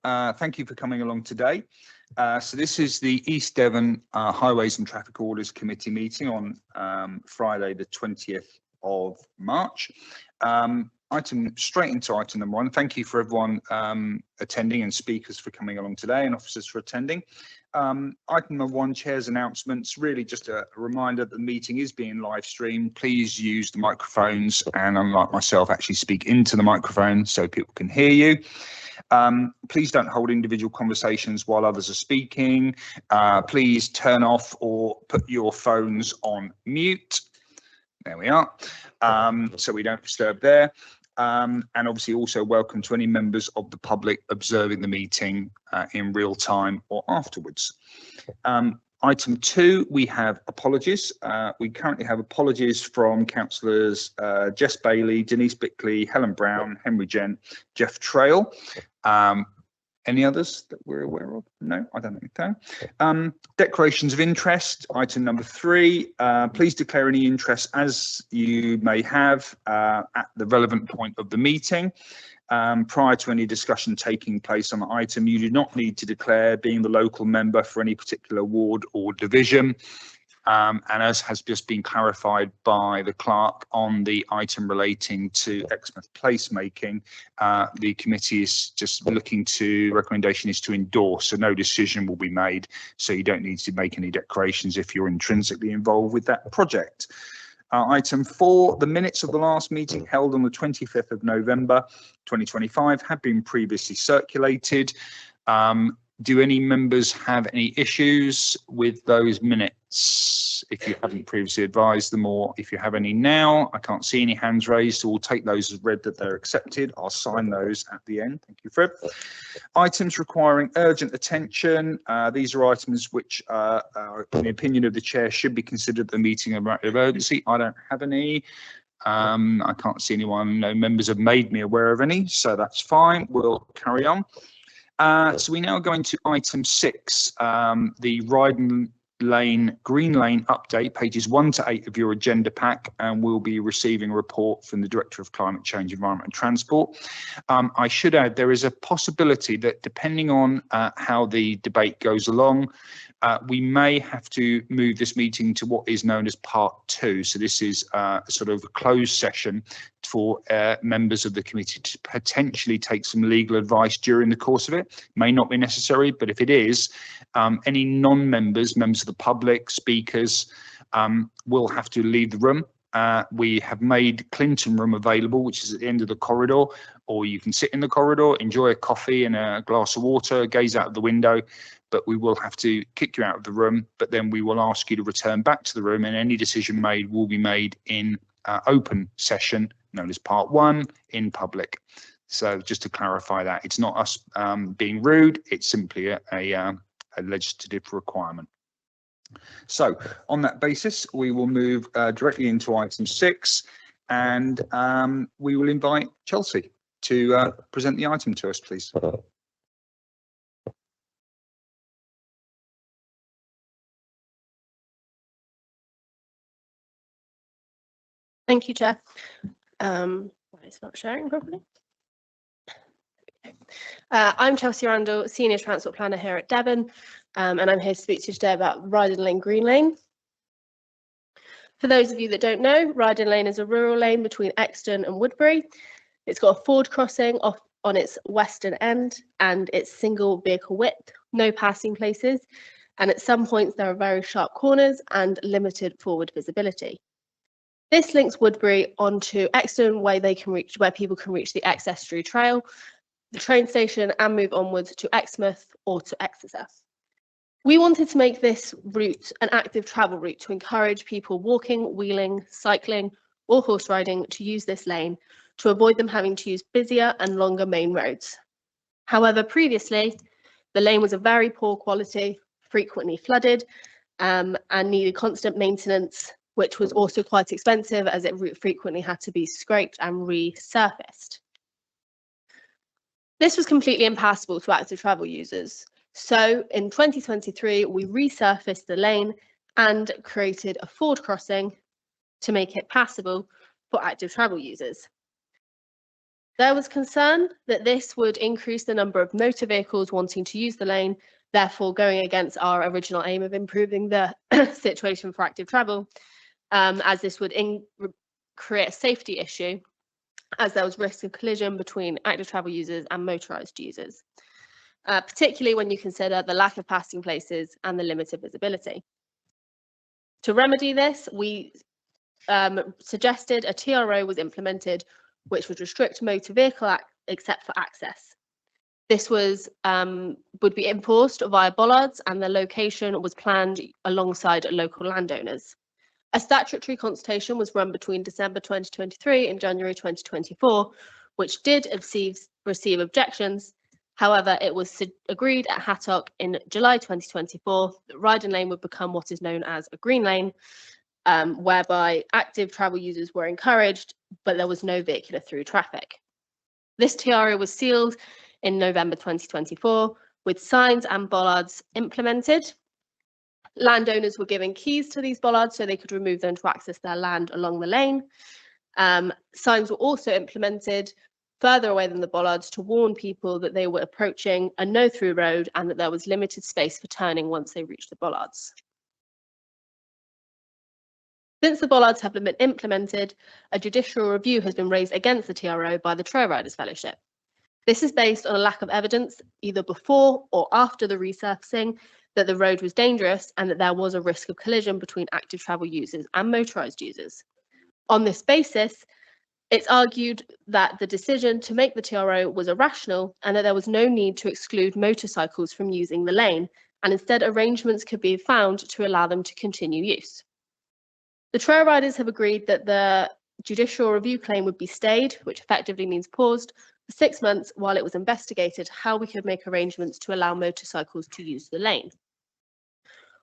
Thank you for coming along today. So this is the East Devon Highways and Traffic Orders Committee meeting on Friday, the 20th of March. Straight into item number one. Thank you for everyone attending and speakers for coming along today and officers for attending. Item number one, Chair's announcements. Really just a reminder that the meeting is being live streamed. Please use the microphones and, unlike myself, actually speak into the microphone so people can hear you. Please don't hold individual conversations while others are speaking. Please turn off or put your phones on mute. There we are. So we don't disturb there. And obviously also welcome to any members of the public observing the meeting in real time or afterwards. Item two, we have apologies. We currently have apologies from councillors Jess Bailey, Denise Bickley, Helen Brown, Henry Gent, Jeff Trail. Any others that we're aware of? No, I don't think so. Declarations of interest, item number three. Please declare any interest as you may have at the relevant point of the meeting. Prior to any discussion taking place on the item, you do not need to declare being the local member for any particular ward or division. And as has just been clarified by the clerk on the item relating to Exmouth placemaking, the committee is just looking to, recommendation is to endorse, so no decision will be made. So you don't need to make any declarations if you're intrinsically involved with that project. Item four, the minutes of the last meeting held on the 25th of November 2025 have been previously circulated. Do any members have any issues with those minutes? If you haven't previously advised them, or if you have any now, I can't see any hands raised, so we'll take those as read that they're accepted. I'll sign those at the end. Thank you, Fred. Items requiring urgent attention. These are items which, in the opinion of the chair, should be considered at the meeting of urgency. I don't have any. I can't see anyone. No members have made me aware of any, so that's fine. We'll carry on. So we now go into item six, the Riding Lane, Green Lane update, pages 1 to 8 of your agenda pack, and we'll be receiving a report from the Director of Climate Change, Environment and Transport. I should add, there is a possibility that depending on how the debate goes along, we may have to move this meeting to what is known as part two. So this is sort of a closed session for members of the committee to potentially take some legal advice during the course of it. May not be necessary, but if it is, any non-members, members of the public, speakers, will have to leave the room. We have made Clinton Room available, which is at the end of the corridor, or you can sit in the corridor, enjoy a coffee and a glass of water, gaze out of the window, but we will have to kick you out of the room. But then we will ask you to return back to the room, and any decision made will be made in open session, known as part one, in public. So just to clarify that, it's not us being rude, it's simply a legislative requirement. So on that basis, we will move directly into item six, and we will invite Chelsea to present the item to us, please. Thank you, Chair. It's not sharing properly. I'm Chelsea Randall, Senior Transport Planner here at Devon, and I'm here to speak to you today about Riding Lane, Green Lane. For those of you that don't know, Riding Lane is a rural lane between Exton and Woodbury. It's got a ford crossing off on its western end, and it's single vehicle width, no passing places, and at some points there are very sharp corners and limited forward visibility. This links Woodbury onto Exton, where people can reach the Estuary Trail, the train station, and move onwards to Exmouth or to Exeter. We wanted to make this route an active travel route to encourage people walking, wheeling, cycling, or horse riding to use this lane to avoid them having to use busier and longer main roads. However, previously, the lane was of very poor quality, frequently flooded, and needed constant maintenance, which was also quite expensive as it frequently had to be scraped and resurfaced. This was completely impassable to active travel users. So in 2023, we resurfaced the lane and created a ford crossing to make it passable for active travel users. There was concern that this would increase the number of motor vehicles wanting to use the lane, therefore going against our original aim of improving the situation for active travel, as this would create a safety issue, as there was risk of collision between active travel users and motorised users, particularly when you consider the lack of passing places and the limited visibility. To remedy this, we suggested a TRO was implemented which would restrict motor vehicle except for access. This would be enforced via bollards, and the location was planned alongside local landowners. A statutory consultation was run between December 2023 and January 2024, which did receive objections. However, it was agreed at Hattock in July 2024 that Riding Lane would become what is known as a green lane, whereby active travel users were encouraged, but there was no vehicular through traffic. This TRO was sealed in November 2024 with signs and bollards implemented. Landowners were given keys to these bollards so they could remove them to access their land along the lane. Signs were also implemented further away than the bollards to warn people that they were approaching a no-through road and that there was limited space for turning once they reached the bollards. Since the bollards have been implemented, a judicial review has been raised against the TRO by the Trail Riders Fellowship. This is based on a lack of evidence, either before or after the resurfacing, that the road was dangerous and that there was a risk of collision between active travel users and motorised users. On this basis, it's argued that the decision to make the TRO was irrational and that there was no need to exclude motorcycles from using the lane, and instead arrangements could be found to allow them to continue use. The trail riders have agreed that the judicial review claim would be stayed, which effectively means paused, for 6 months while it was investigated how we could make arrangements to allow motorcycles to use the lane.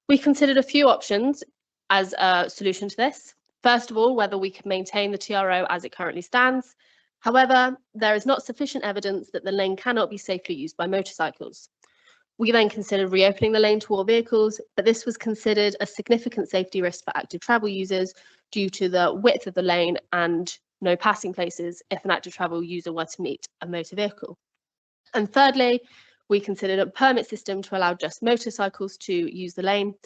We considered a few options as a solution to this. First of all, whether we could maintain the TRO as it currently stands. However, there is not sufficient evidence that the lane cannot be safely used by motorcycles. We then considered reopening the lane to all vehicles, but this was considered a significant safety risk for active travel users due to the width of the lane and no passing places if an active travel user were to meet a motor vehicle. And thirdly, we considered a permit system to allow just motorcycles to use the lane.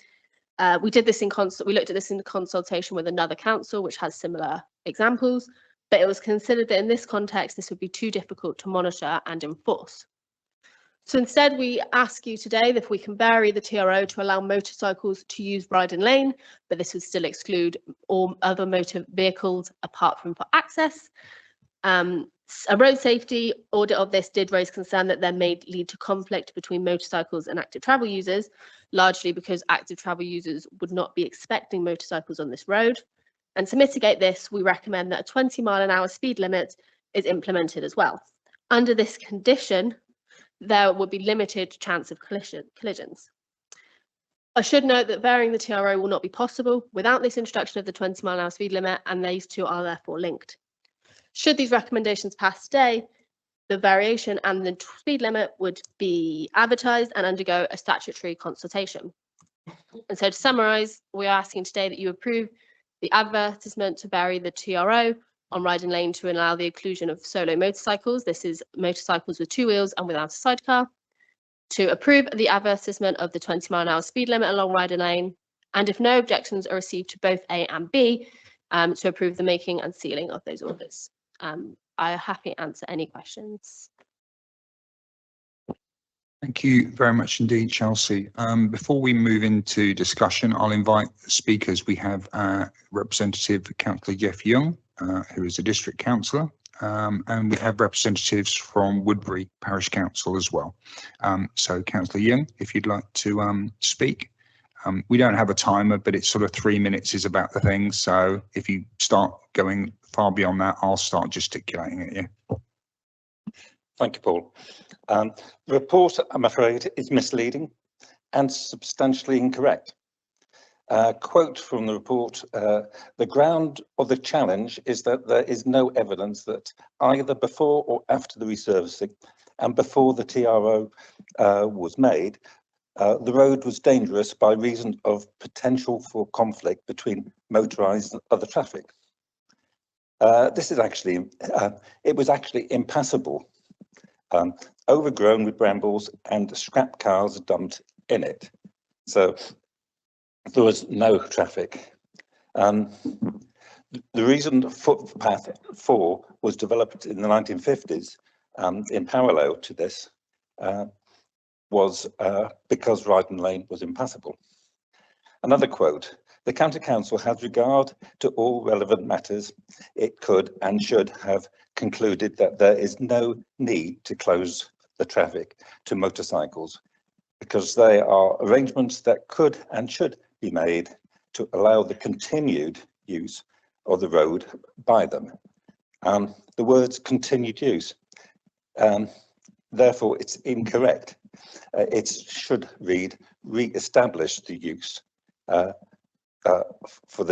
We looked at this in consultation with another council which has similar examples, but it was considered that in this context this would be too difficult to monitor and enforce. So instead, we ask you today if we can vary the TRO to allow motorcycles to use Riding Lane, but this would still exclude all other motor vehicles apart from for access. A road safety audit of this did raise concern that there may lead to conflict between motorcycles and active travel users, largely because active travel users would not be expecting motorcycles on this road. And to mitigate this, we recommend that a 20-mile-an-hour speed limit is implemented as well. Under this condition, there would be limited chance of collisions. I should note that varying the TRO will not be possible without this introduction of the 20-mile-an-hour speed limit, and these two are therefore linked. Should these recommendations pass today, the variation and the speed limit would be advertised and undergo a statutory consultation. And so to summarise, we are asking today that you approve the advertisement to vary the TRO on Riding Lane to allow the inclusion of solo motorcycles. This is motorcycles with 2 wheels and without a sidecar. To approve the advertisement of the 20-mile-an-hour speed limit along Riding Lane, and if no objections are received to both A and B, to approve the making and sealing of those orders. I am happy to answer any questions. Thank you very much indeed, Chelsea. Before we move into discussion, I'll invite speakers. We have Representative Councillor Jeff Young, who is a district councillor, and we have representatives from Woodbury Parish Council as well. So Councillor Young, if you'd like to speak. We don't have a timer, but it's sort of 3 minutes is about the thing. So if you start going far beyond that, I'll start gesticulating at you. Thank you, Paul. The report, I'm afraid, is misleading and substantially incorrect. Quote from the report, the ground of the challenge is that there is no evidence that either before or after the resurfacing and before the TRO was made, the road was dangerous by reason of potential for conflict between motorised and other traffic. This is actually, it was actually impassable, overgrown with brambles and scrap cars dumped in it. So there was no traffic. The reason footpath 4 was developed in the 1950s in parallel to this was because Ryden Lane was impassable. Another quote, the County Council has regard to all relevant matters. It could and should have concluded that there is no need to close the traffic to motorcycles because they are arrangements that could and should be made to allow the continued use of the road by them. The words continued use, therefore it's incorrect. It should read re-establish the use for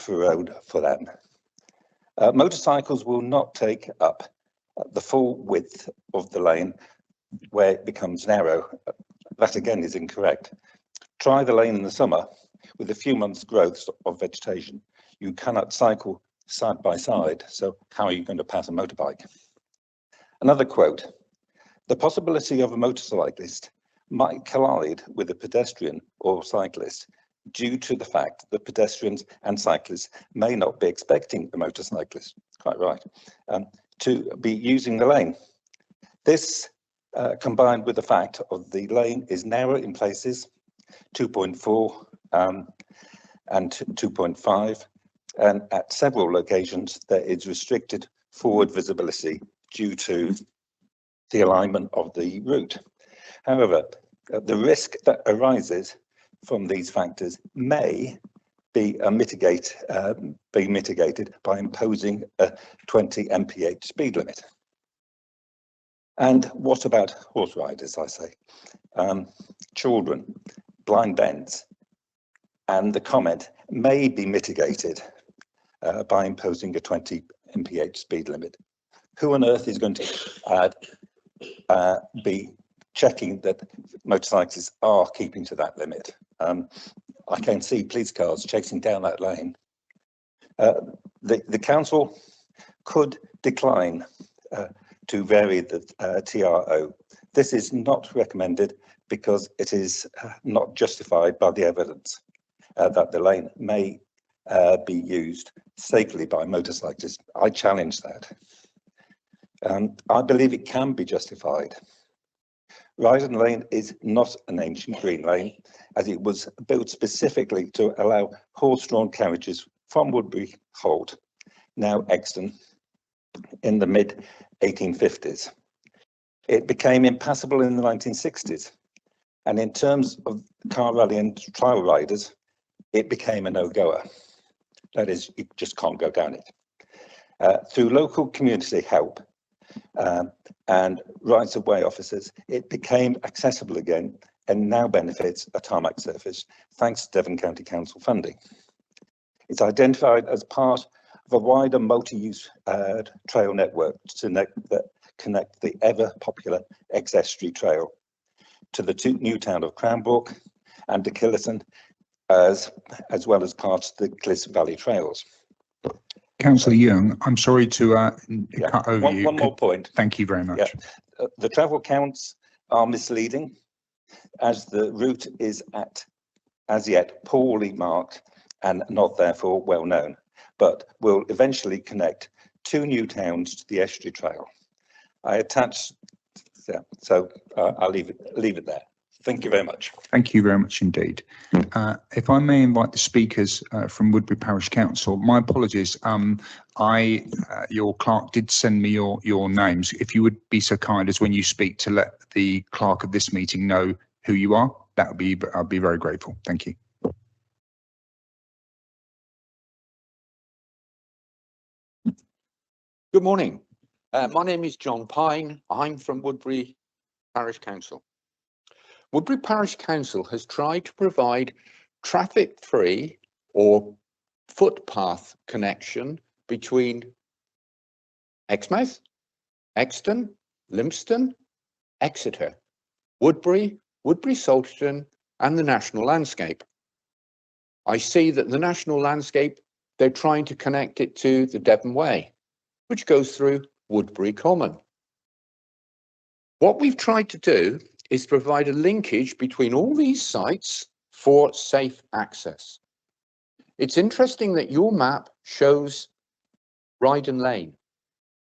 road for them. Motorcycles will not take up the full width of the lane where it becomes narrow. That again is incorrect. Try the lane in the summer with a few months growth of vegetation. You cannot cycle side by side, so how are you going to pass a motorbike? Another quote, the possibility of a motorcyclist might collide with a pedestrian or cyclist due to the fact that pedestrians and cyclists may not be expecting a motorcyclist, quite right, to be using the lane. This combined with the fact of the lane is narrow in places, 2.4 and 2.5, and at several locations there is restricted forward visibility due to the alignment of the route. However, the risk that arises from these factors may be mitigated by imposing a 20 mph speed limit. And what about horse riders, I say? Children, blind bends, and the comment may be mitigated by imposing a 20 mph speed limit. Who on earth is going to be checking that motorcyclists are keeping to that limit? I can see police cars chasing down that lane. The council could decline to vary the TRO. This is not recommended because it is not justified by the evidence that the lane may be used safely by motorcyclists. I challenge that. I believe it can be justified. Ryden Lane is not an ancient green lane, as it was built specifically to allow horse-drawn carriages from Woodbury Holt, now Exton, in the mid-1850s. It became impassable in the 1960s, and in terms of car rally and trial riders, it became a no-goer. That is, you just can't go down it. Through local community help and rights-of-way officers, it became accessible again and now benefits a tarmac surface, thanks to Devon County Council funding. It's identified as part of a wider multi-use trail network to connect the ever-popular ex-estuary trail to the new town of Cranbrook and to Killison, as well as parts of the Clis Valley trails. Councillor Young, I'm sorry to cut over you. One more point. Thank you very much. Yeah. The travel counts are misleading, as the route is as yet poorly marked and not therefore well known, but will eventually connect 2 new towns to the estuary trail. I attach, so I'll leave it there. Thank you very much. Thank you very much indeed. If I may invite the speakers from Woodbury Parish Council, my apologies. Your clerk did send me your names. If you would be so kind as when you speak to let the clerk of this meeting know who you are, that would be, I'd be very grateful. Thank you. Good morning. My name is John Pine. I'm from Woodbury Parish Council. Woodbury Parish Council has tried to provide traffic-free or footpath connection between Exmouth, Exton, Lympston, Exeter, Woodbury, Salterton, and the national landscape. I see that the national landscape they're trying to connect it to the Devon Way, which goes through Woodbury Common. What we've tried to do is provide a linkage between all these sites for safe access. It's interesting that your map shows Ryden Lane.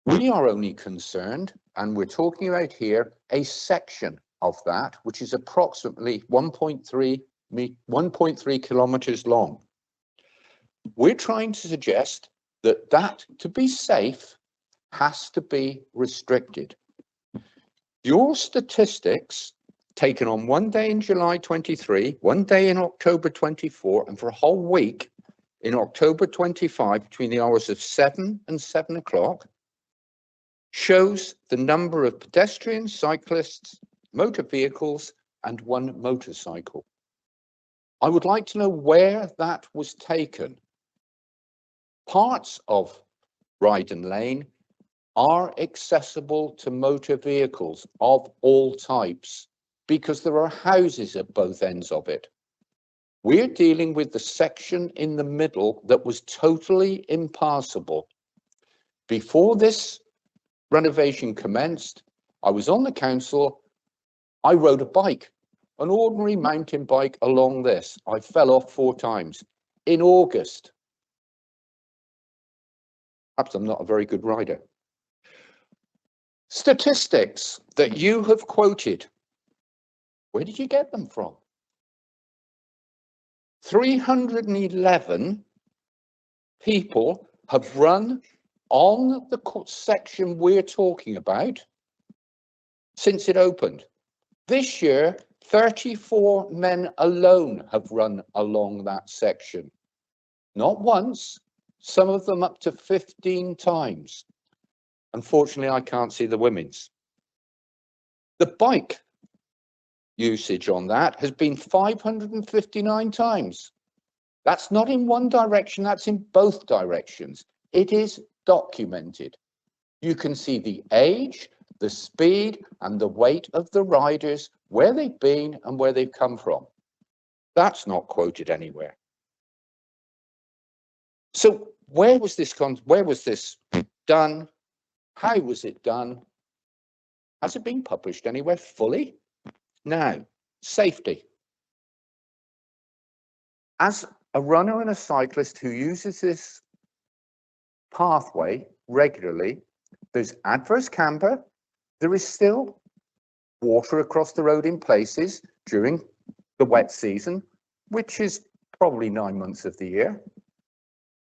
We are only concerned, and we're talking about here, a section of that, which is approximately 1.3 kilometers long. We're trying to suggest that to be safe has to be restricted. Your statistics taken on one day in July 23, one day in October 24, and for a whole week in October 25 between the hours of 7 and 7 o'clock shows the number of pedestrians, cyclists, motor vehicles, and one motorcycle. I would like to know where that was taken. Parts of Ryden Lane are accessible to motor vehicles of all types because there are houses at both ends of it. We're dealing with the section in the middle that was totally impassable. Before this renovation commenced, I was on the council. I rode a bike, an ordinary mountain bike along this. I fell off 4 times in August. Perhaps I'm not a very good rider. Statistics that you have quoted, where did you get them from? 311 people have run on the section we're talking about since it opened. This year, 34 men alone have run along that section. Not once, some of them up to 15 times. Unfortunately, I can't see the women's. The bike usage on that has been 559 times. That's not in one direction, that's in both directions. It is documented. You can see the age, the speed, and the weight of the riders, where they've been and where they've come from. That's not quoted anywhere. So where was this done? How was it done? Has it been published anywhere fully? Now, safety. As a runner and a cyclist who uses this pathway regularly, there's adverse camber. There is still water across the road in places during the wet season, which is probably 9 months of the year.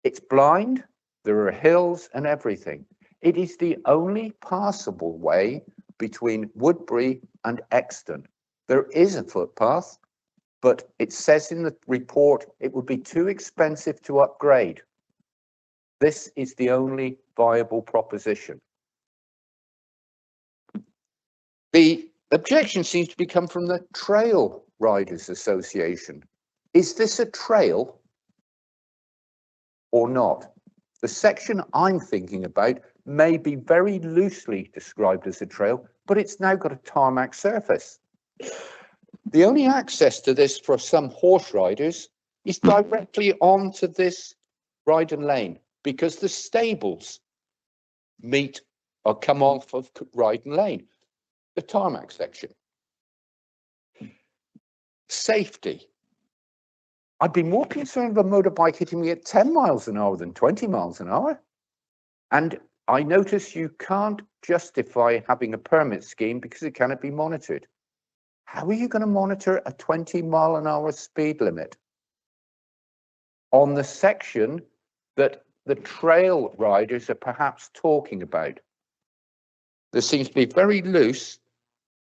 It's blind. There are hills and everything. It is the only passable way between Woodbury and Exton. There is a footpath, but it says in the report it would be too expensive to upgrade. This is the only viable proposition. The objection seems to come from the Trail Riders Association. Is this a trail or not? The section I'm thinking about may be very loosely described as a trail, but it's now got a tarmac surface. The only access to this for some horse riders is directly onto this Ryden Lane because the stables meet or come off of Ryden Lane, the tarmac section. Safety. I'd be more concerned of a motorbike hitting me at 10 miles an hour than 20 miles an hour. And I notice you can't justify having a permit scheme because it cannot be monitored. How are you going to monitor a 20-mile-an-hour speed limit on the section that the trail riders are perhaps talking about? There seems to be a very loose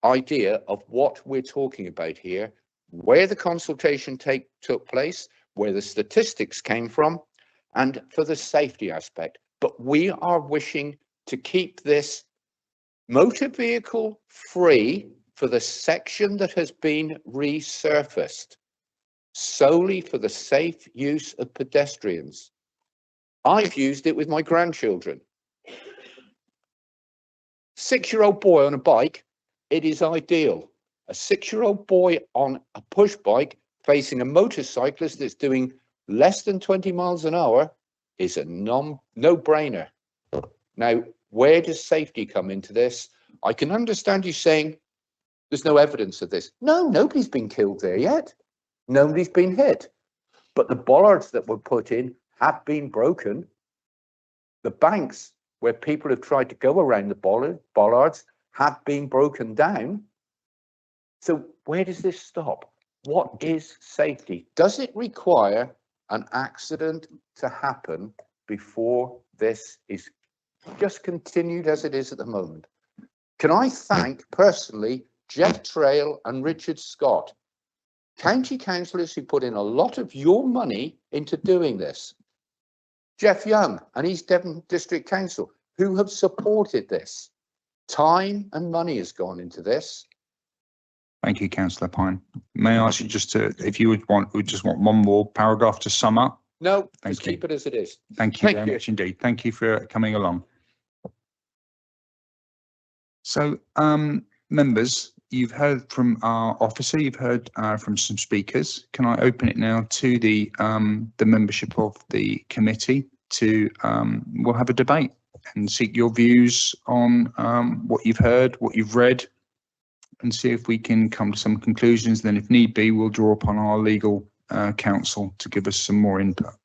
idea of what we're talking about here, where the consultation took place, where the statistics came from, and for the safety aspect. But we are wishing to keep this motor vehicle free for the section that has been resurfaced, solely for the safe use of pedestrians. I've used it with my grandchildren. 6-year-old boy on a bike, it is ideal. A 6-year-old boy on a push bike facing a motorcyclist that's doing less than 20 miles an hour is a no-brainer. Now, where does safety come into this? I can understand you saying there's no evidence of this. No, nobody's been killed there yet. Nobody's been hit. But the bollards that were put in have been broken. The banks where people have tried to go around the bollards have been broken down. So where does this stop? What is safety? Does it require an accident to happen before this is just continued as it is at the moment? Can I thank personally Jeff Trail and Richard Scott, county councillors who put in a lot of your money into doing this. Jeff Young and East Devon District Council, who have supported this. Time and money has gone into this. Thank you, Councillor Pine. May I ask you just to, if you would just want one more paragraph to sum up? No, Thank just you. keep it as it is. Thank you Thank very you. much indeed. Thank you for coming along. So, members, you've heard from our officer, you've heard from some speakers. Can I open it now to the membership of the committee to, we'll have a debate and seek your views on what you've heard, what you've read, and see if we can come to some conclusions. Then if need be, we'll draw upon our legal counsel to give us some more input.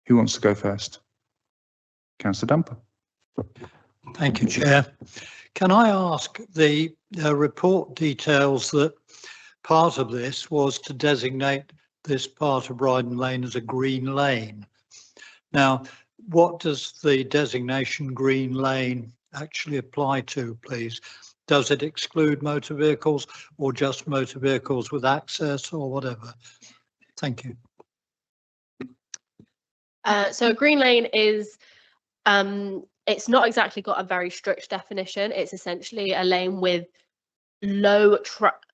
Who wants to go first? Councillor Dumper. Thank you, Chair. Can I ask, the report details that part of this was to designate this part of Ryden Lane as a green lane. Now, what does the designation green lane actually apply to, please? Does it exclude motor vehicles or just motor vehicles with access or whatever? Thank you. So a green lane is, it's not exactly got a very strict definition. It's essentially a lane with low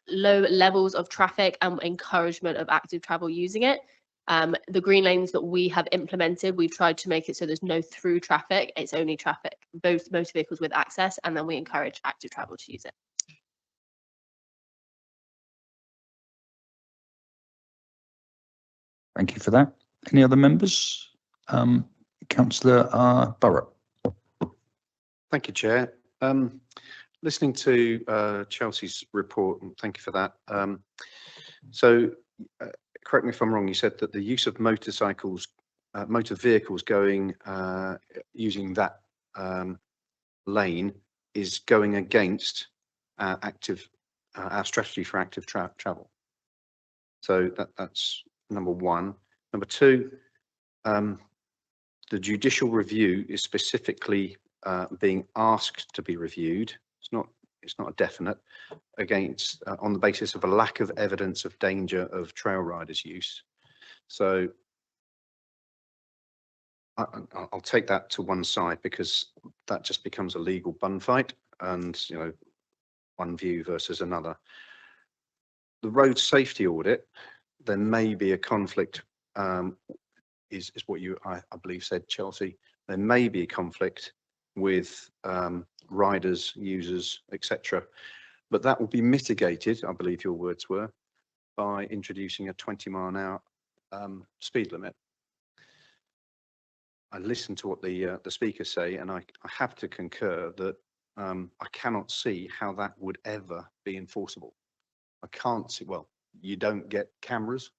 levels of traffic and encouragement of active travel using it. The green lanes that we have implemented, we've tried to make it so there's no through traffic. It's only traffic, both motor vehicles with access, and then we encourage active travel to use it. Thank you for that. Any other members? Councillor Burrett. Thank you, Chair. Listening to Chelsea's report, and thank you for that. Correct me if I'm wrong, you said that the use of motorcycles, motor vehicles going using that lane is going against our strategy for active travel. So that's number one. Number two, the judicial review is specifically being asked to be reviewed. It's not a definite, against on the basis of a lack of evidence of danger of trail riders' use. So I'll take that to one side, because that just becomes a legal bun fight, and one view versus another. The road safety audit, there may be a conflict, is what you I believe said, Chelsea. There may be a conflict with riders, users, etc. But that will be mitigated, I believe your words were, by introducing a 20-mile-an-hour speed limit. I listened to what the speakers say, and I have to concur that I cannot see how that would ever be enforceable. I can't see. Well, you don't get cameras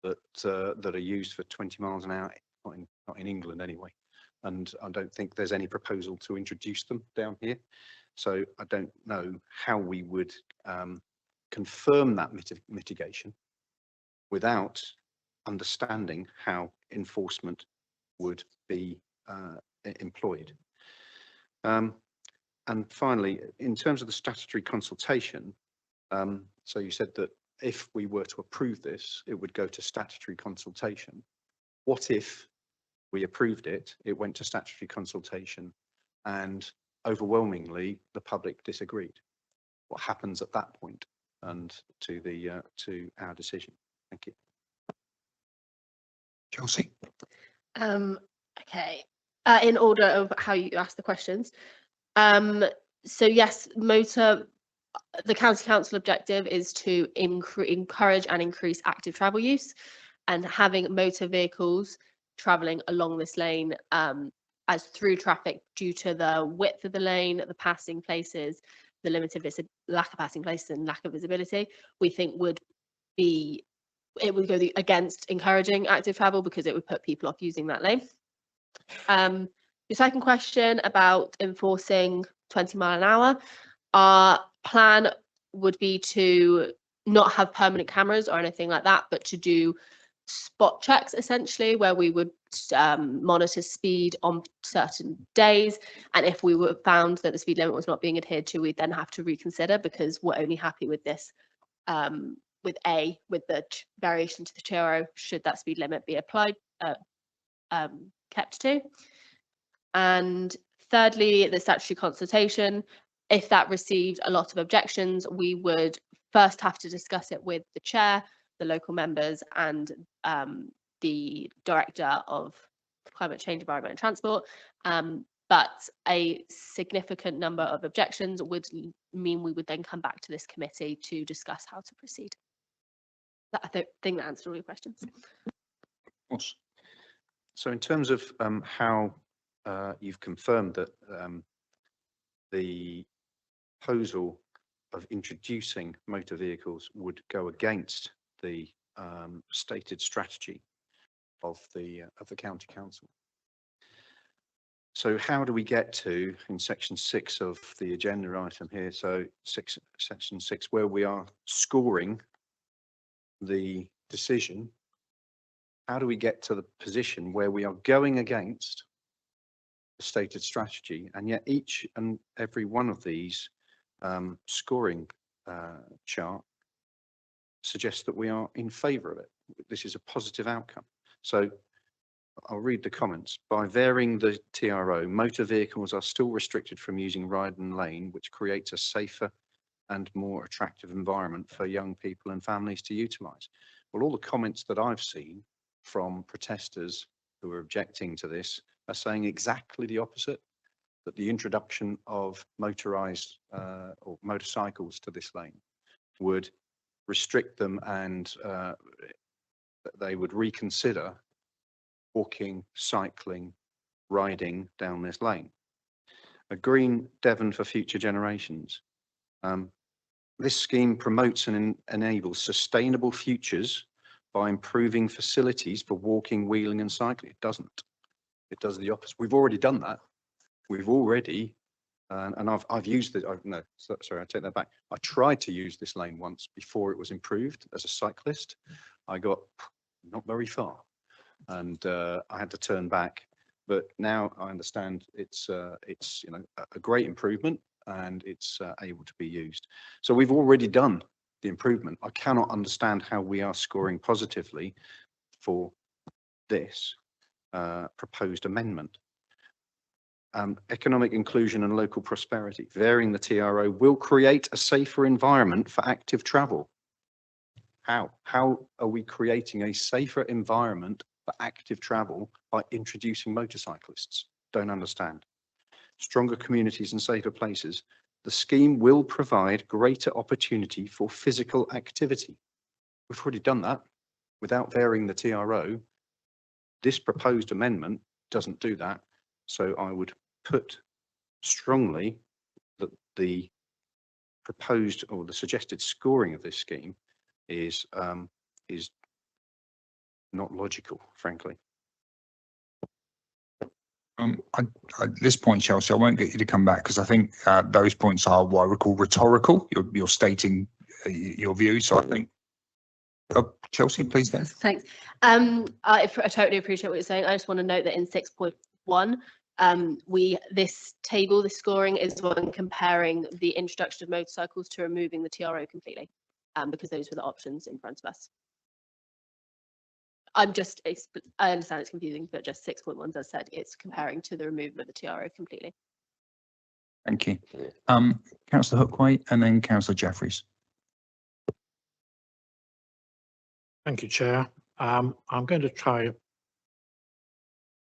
that are used for 20 miles an hour, not in England anyway. And I don't think there's any proposal to introduce them down here. So I don't know how we would confirm that mitigation without understanding how enforcement would be employed. And finally, in terms of the statutory consultation, so you said that if we were to approve this, it would go to statutory consultation. What if we approved it, it went to statutory consultation, and overwhelmingly the public disagreed? What happens at that point, and to our decision? Thank you. Chelsea. Okay. In order of how you ask the questions. So yes, the county council objective is to encourage and increase active travel use, and having motor vehicles travelling along this lane as through traffic due to the width of the lane, the passing places, the limited lack of passing places and lack of visibility, we think would go against encouraging active travel because it would put people off using that lane. Your second question about enforcing 20 mph, our plan would be to not have permanent cameras or anything like that, but to do spot checks essentially, where we would monitor speed on certain days, and if we were found that the speed limit was not being adhered to, we'd then have to reconsider, because we're only happy with this with the variation to the TRO should that speed limit be applied kept to. And thirdly, the statutory consultation, if that received a lot of objections, we would first have to discuss it with the chair, the local members, and the Director of Climate Change, Environment and Transport. But a significant number of objections would mean we would then come back to this committee to discuss how to proceed. I think that answered all your questions. So in terms of how you've confirmed that the proposal of introducing motor vehicles would go against the stated strategy of the county council. So how do we get to, in section 6 of the agenda item here, so section 6, where we are scoring the decision, how do we get to the position where we are going against the stated strategy, and yet each and every one of these scoring chart suggests that we are in favour of it? This is a positive outcome. So I'll read the comments. By varying the TRO, motor vehicles are still restricted from using Ryden Lane, which creates a safer and more attractive environment for young people and families to utilise. Well, all the comments that I've seen from protesters who are objecting to this are saying exactly the opposite, that the introduction of motorised or motorcycles to this lane would restrict them, and they would reconsider walking, cycling, riding down this lane. A green Devon for future generations. This scheme promotes and enables sustainable futures by improving facilities for walking, wheeling and cycling. It doesn't. It does the opposite. We've already done that. We've already, and I've used it. No, sorry, I take that back. I tried to use this lane once before it was improved as a cyclist. I got not very far, and I had to turn back. But now I understand it's you know, a great improvement, and it's able to be used. So we've already done the improvement. I cannot understand how we are scoring positively for this proposed amendment. Economic inclusion and local prosperity. Varying the TRO will create a safer environment for active travel. How are we creating a safer environment for active travel by introducing motorcyclists? Don't understand. Stronger communities and safer places. The scheme will provide greater opportunity for physical activity. We've already done that without varying the TRO. This proposed amendment doesn't do that. So I would put strongly that the proposed or the suggested scoring of this scheme is not logical, frankly. At this point, Chelsea, I won't get you to come back, because I think those points are what I would call rhetorical. You're stating your view. So I think, Chelsea, please then. Thanks. I totally appreciate what you're saying. I just want to note that in 6.1, this table, the scoring is when comparing the introduction of motorcycles to removing the TRO completely, because those were the options in front of us. I understand it's confusing, but just 6.1 does said it's comparing to the removal of the TRO completely. Thank you. Councillor Hookway and then Councillor Jeffries. Thank you, Chair. I'm going to try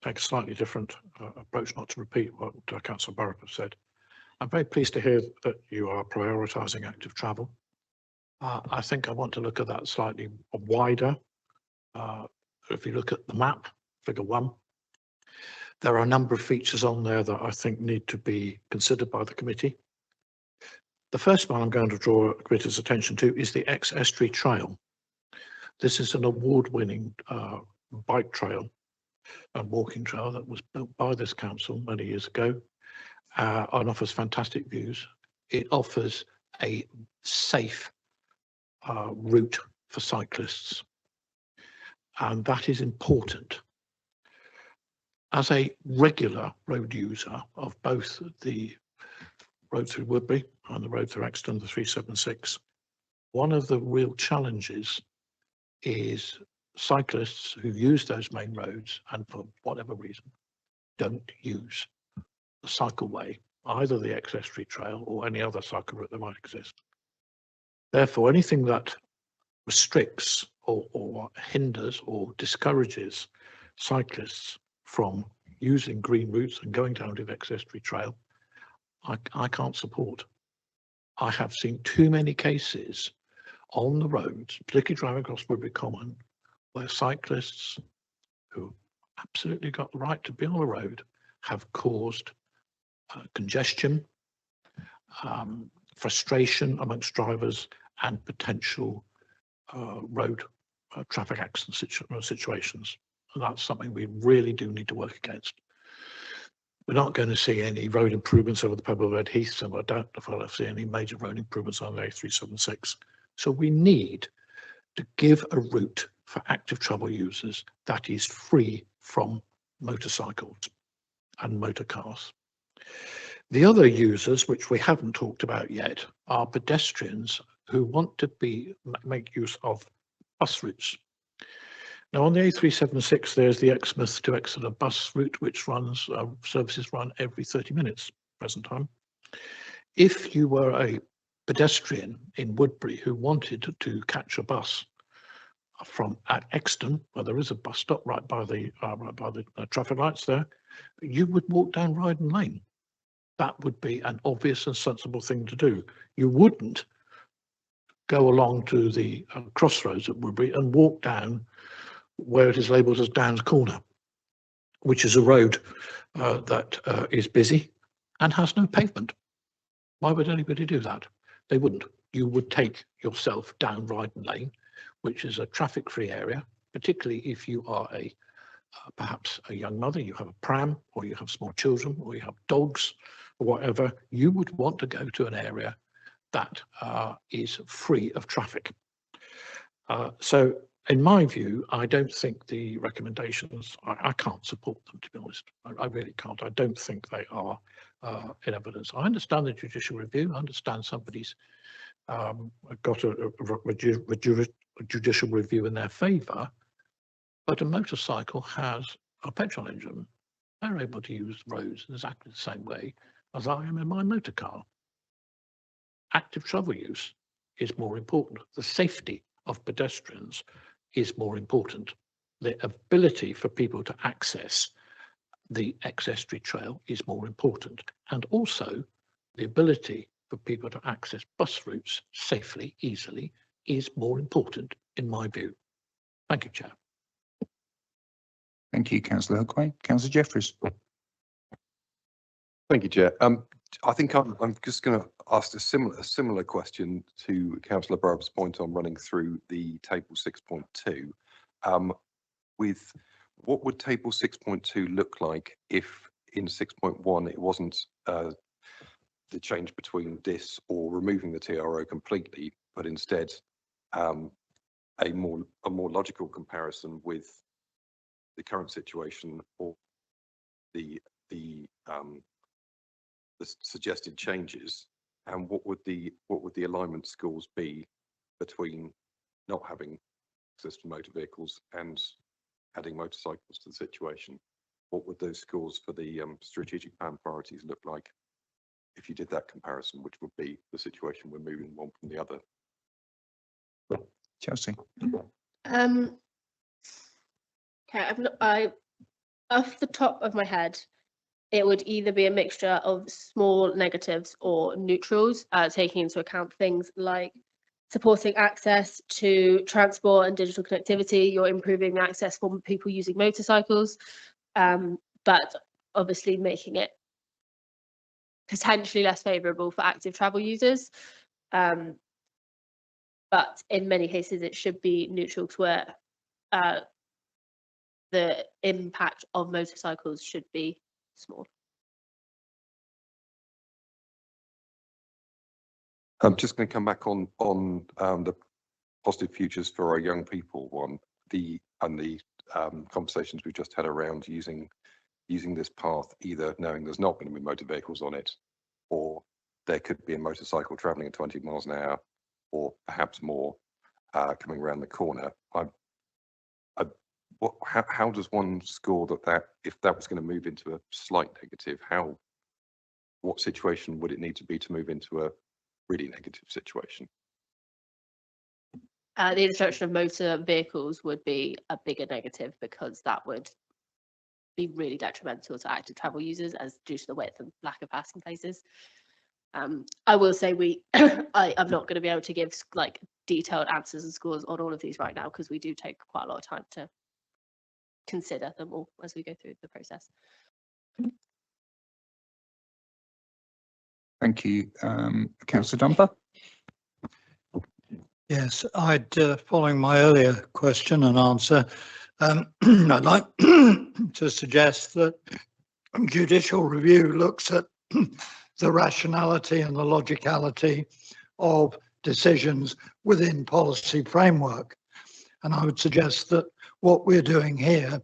take a slightly different approach, not to repeat what Councillor Burrup has said. I'm very pleased to hear that you are prioritising active travel. I think I want to look at that slightly wider. If you look at the map, figure 1. There are a number of features on there that I think need to be considered by the committee. The first one I'm going to draw the committee's attention to is the ex-estuary trail. This is an award-winning bike trail and walking trail that was built by this council many years ago and offers fantastic views. It offers a safe route for cyclists, and that is important. As a regular road user of both the road through Woodbury and the road through Exton, the 376, one of the real challenges is cyclists who use those main roads and for whatever reason don't use the cycleway, either the ex-estuary trail or any other cycle route that might exist. Therefore, anything that restricts or hinders or discourages cyclists from using green routes and going down to the ex-estuary trail, I can't support. I have seen too many cases on the roads, particularly driving across Woodbury Common, where cyclists who absolutely got the right to be on the road have caused congestion, frustration amongst drivers, and potential road traffic accident situations. And that's something we really do need to work against. We're not going to see any road improvements over the Pebble Red Heath, so I don't know if I'll see any major road improvements on the A376. So we need to give a route for active travel users that is free from motorcycles and motor cars. The other users, which we haven't talked about yet, are pedestrians who want to make use of bus routes. Now on the A376, there's the Exmouth to Exeter bus route, which runs, services run every 30 minutes, present time. If you were a pedestrian in Woodbury who wanted to catch a bus from at Exton, where there is a bus stop right by the traffic lights there, you would walk down Ryden Lane. That would be an obvious and sensible thing to do. You wouldn't go along to the crossroads at Woodbury and walk down where it is labelled as Down's Corner, which is a road that is busy and has no pavement. Why would anybody do that? They wouldn't. You would take yourself down Ryden Lane, which is a traffic-free area, particularly if you are perhaps a young mother, you have a pram, or you have small children, or you have dogs, or whatever. You would want to go to an area that is free of traffic. So in my view, I don't think the recommendations, I can't support them, to be honest. I really can't. I don't think they are in evidence. I understand the judicial review. I understand somebody's got a judicial review in their favour, but a motorcycle has a petrol engine. They're able to use roads in exactly the same way as I am in my motor car. Active travel use is more important. The safety of pedestrians is more important. The ability for people to access the ex-estuary trail is more important. And also the ability for people to access bus routes safely, easily, is more important in my view. Thank you, Chair. Thank you, Councillor Hookway. Councillor Jeffries. Thank you, Chair. I think I'm just going to ask a similar question to Councillor Burrup's point on running through the table 6.2. With what would table 6.2 look like if in 6.1 it wasn't the change between this or removing the TRO completely, but instead a more logical comparison with the current situation or the suggested changes, and what would the alignment scores be between not having access to motor vehicles and adding motorcycles to the situation? What would those scores for the strategic plan priorities look like if you did that comparison, which would be the situation we're moving one from the other? Chelsea. Okay, off the top of my head, it would either be a mixture of small negatives or neutrals, taking into account things like supporting access to transport and digital connectivity. You're improving the access for people using motorcycles, but obviously making it potentially less favourable for active travel users. But in many cases, it should be neutral to where the impact of motorcycles should be small. I'm just going to come back on the positive futures for our young people one, the conversations we've just had around using this path, either knowing there's not going to be motor vehicles on it, or there could be a motorcycle travelling at 20 miles an hour, or perhaps more, coming around the corner. How does one score that if that was going to move into a slight negative, what situation would it need to be to move into a really negative situation? The introduction of motor vehicles would be a bigger negative, because that would be really detrimental to active travel users as due to the width and lack of passing places. I will say I'm not going to be able to give like detailed answers and scores on all of these right now, because we do take quite a lot of time to consider them all as we go through the process. Thank you. Councillor Dumper. Yes, following my earlier question and answer, I'd like to suggest that judicial review looks at the rationality and the logicality of decisions within policy framework. And I would suggest that what we're doing here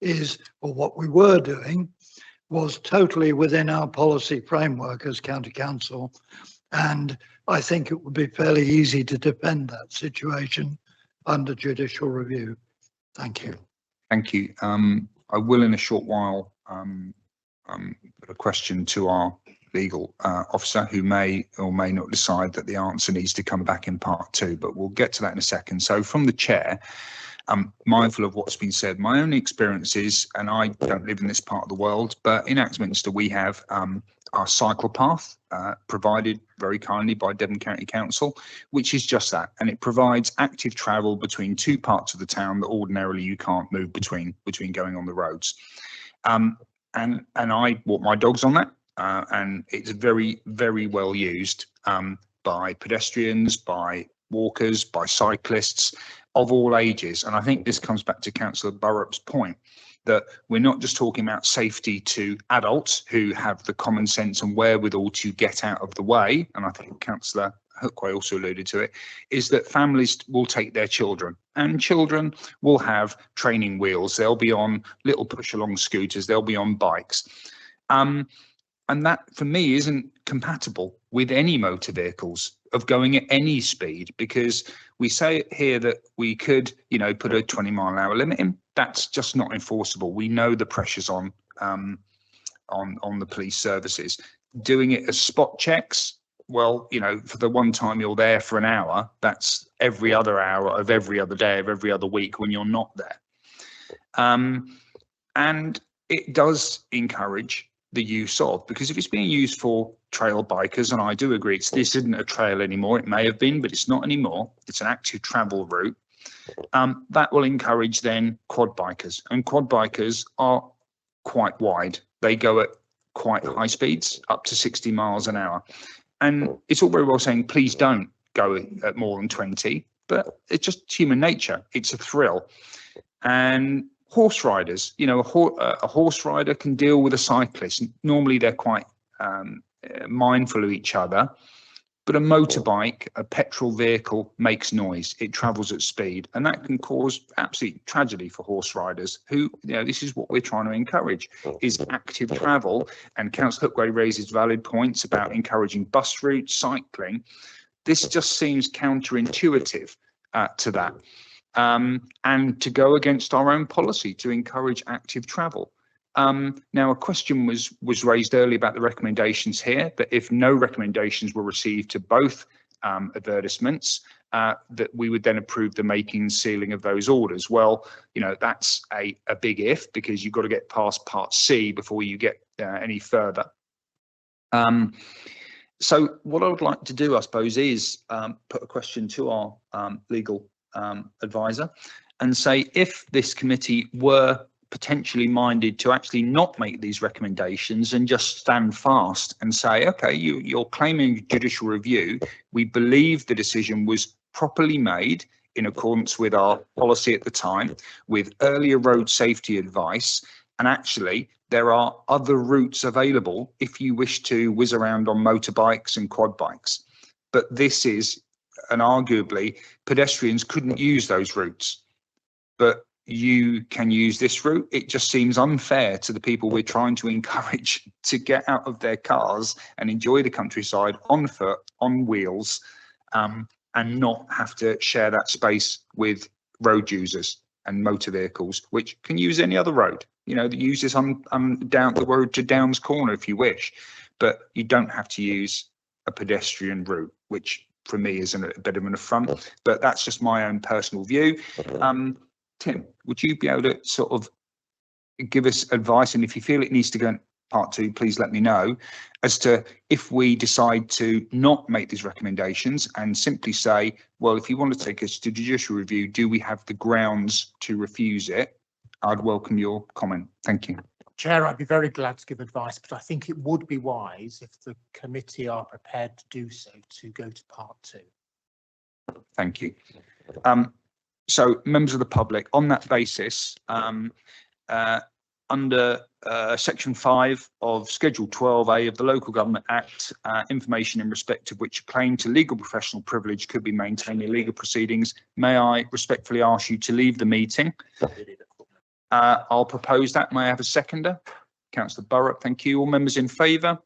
is, or what we were doing, was totally within our policy framework as County Council. And I think it would be fairly easy to defend that situation under judicial review. Thank you. Thank you. I will in a short while put a question to our legal officer, who may or may not decide that the answer needs to come back in part 2, but we'll get to that in a second. So from the chair, I'm mindful of what's been said. My own experience is, and I don't live in this part of the world, but in Axminster we have our cycle path provided very kindly by Devon County Council, which is just that, and it provides active travel between two parts of the town that ordinarily you can't move between going on the roads. And I walk my dogs on that, and it's very, very well used by pedestrians, by walkers, by cyclists of all ages. And I think this comes back to Councillor Burrup's point, that we're not just talking about safety to adults who have the common sense and wherewithal to get out of the way, and I think Councillor Hookway also alluded to it, is that families will take their children, and children will have training wheels. They'll be on little push-along scooters, they'll be on bikes. And that, for me, isn't compatible with any motor vehicles of going at any speed, because we say here that we could, put a 20-mile-an-hour limit in. That's just not enforceable. We know the pressures on the police services. Doing it as spot checks, well, for the one time you're there for an hour, that's every other hour of every other day of every other week when you're not there. And it does encourage the use of, because if it's being used for trail bikers, and I do agree, this isn't a trail anymore, it may have been, but it's not anymore, it's an active travel route, that will encourage then quad bikers, and quad bikers are quite wide. They go at quite high speeds, up to 60 miles an hour. And it's all very well saying, please don't go at more than 20, but it's just human nature. It's a thrill. And horse riders, a horse rider can deal with a cyclist. Normally they're quite mindful of each other, but a motorbike, a petrol vehicle, makes noise. It travels at speed, and that can cause absolute tragedy for horse riders who, this is what we're trying to encourage, is active travel. And Councillor Hookway raises valid points about encouraging bus routes, cycling. This just seems counterintuitive to that. And to go against our own policy to encourage active travel. Now, a question was raised earlier about the recommendations here, that if no recommendations were received to both advertisements, that we would then approve the making and sealing of those orders. Well, that's a big if, because you've got to get past Part C before you get any further. So what I would like to do, I suppose, is put a question to our legal advisor and say, if this committee were potentially minded to actually not make these recommendations and just stand fast and say, okay, you're claiming judicial review. We believe the decision was properly made in accordance with our policy at the time, with earlier road safety advice. And actually, there are other routes available if you wish to whiz around on motorbikes and quad bikes. But this is, and arguably, pedestrians couldn't use those routes. But you can use this route. It just seems unfair to the people we're trying to encourage to get out of their cars and enjoy the countryside on foot, on wheels, and not have to share that space with road users and motor vehicles, which can use any other road. You know, use this on down the road to Downs Corner if you wish, but you don't have to use a pedestrian route, which for me is a bit of an affront. But that's just my own personal view. Tim, would you be able to sort of give us advice, and if you feel it needs to go in part 2, please let me know, as to if we decide to not make these recommendations and simply say, well, if you want to take us to judicial review, do we have the grounds to refuse it? I'd welcome your comment. Thank you. Chair, I'd be very glad to give advice, but I think it would be wise, if the committee are prepared to do so, to go to part 2. Thank you. So members of the public, on that basis, under section 5 of schedule 12A of the Local Government Act, information in respect of which a claim to legal professional privilege could be maintained in legal proceedings, may I respectfully ask you to leave the meeting? I'll propose that. May I have a seconder? Councillor Burrup, thank you. All members in favour?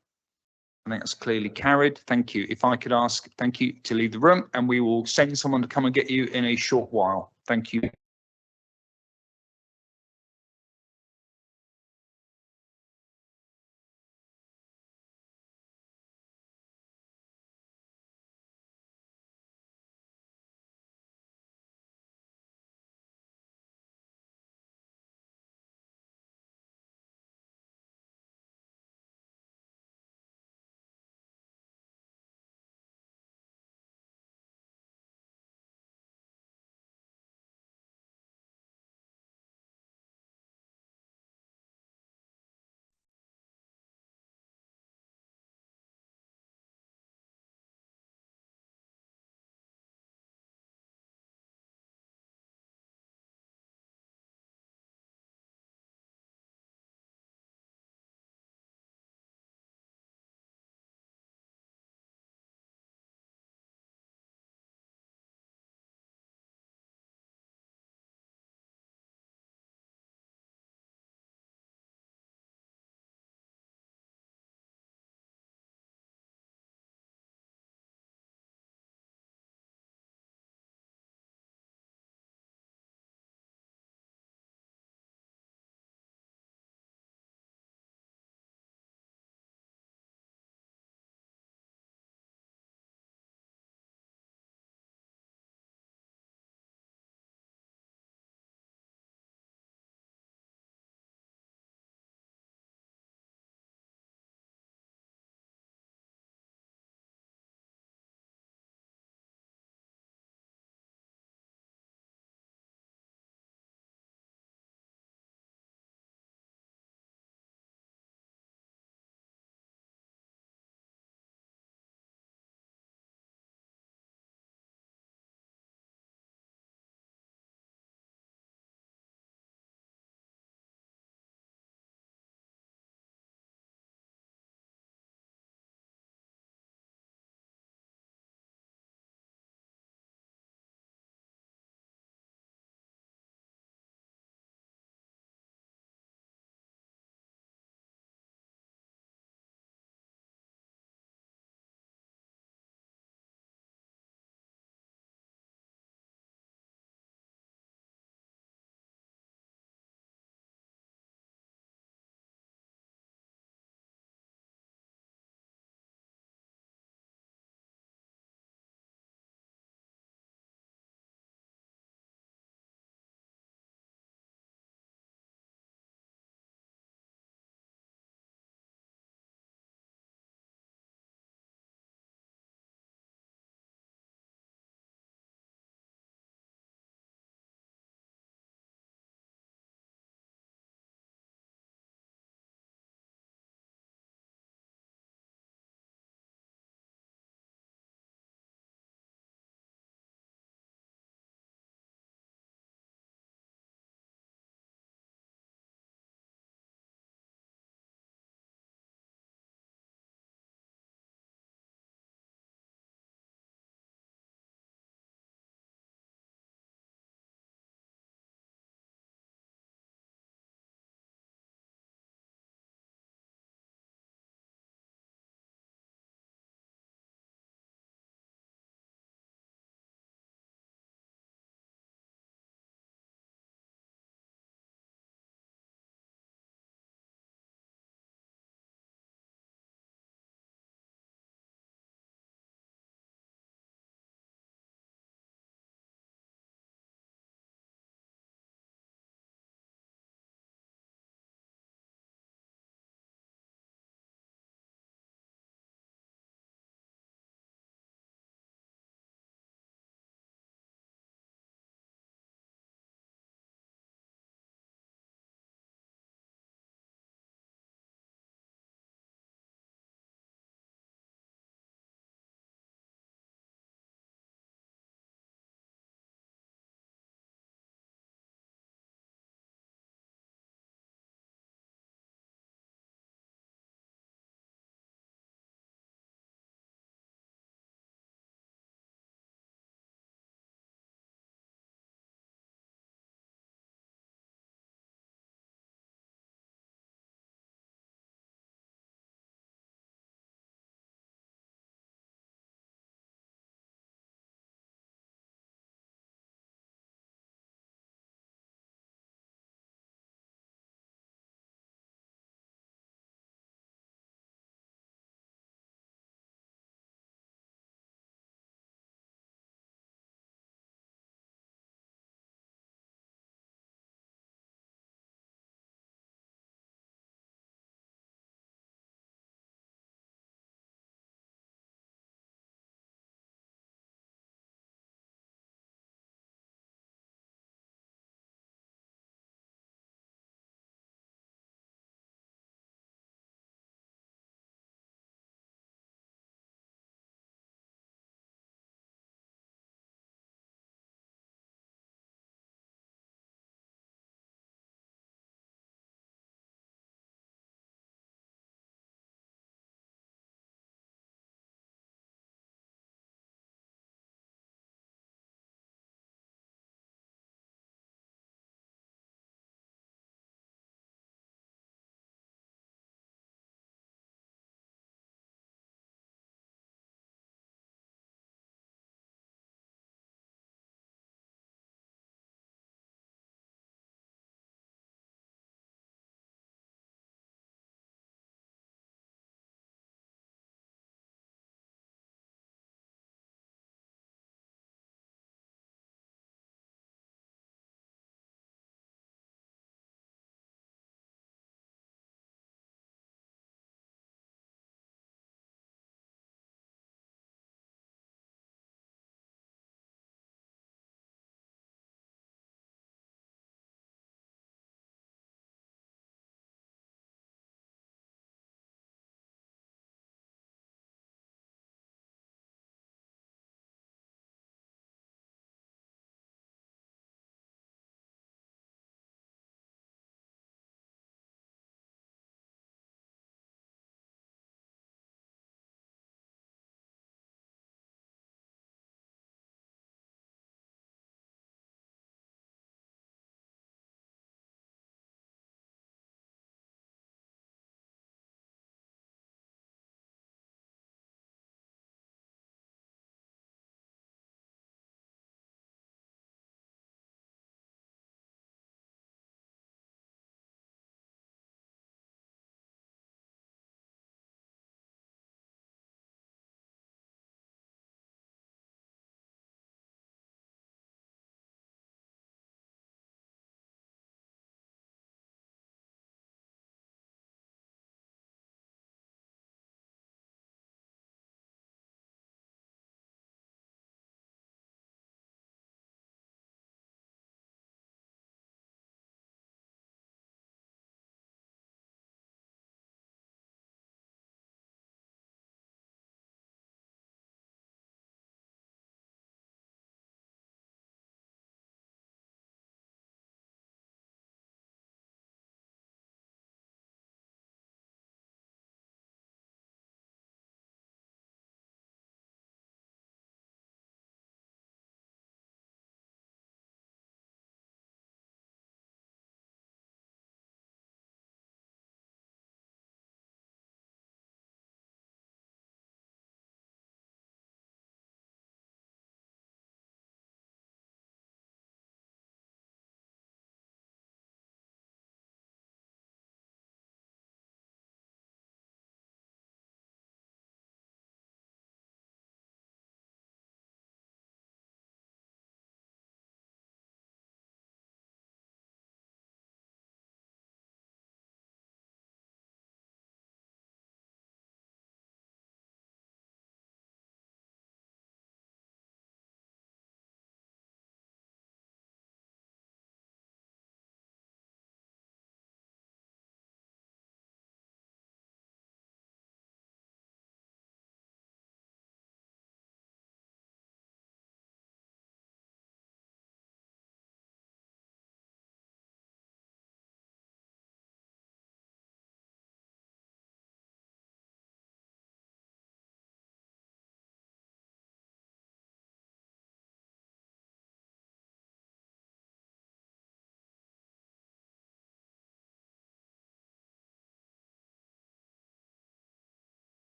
I think that's clearly carried. Thank you. If I could ask, thank you, to leave the room, and we will send someone to come and get you in a short while. Thank you.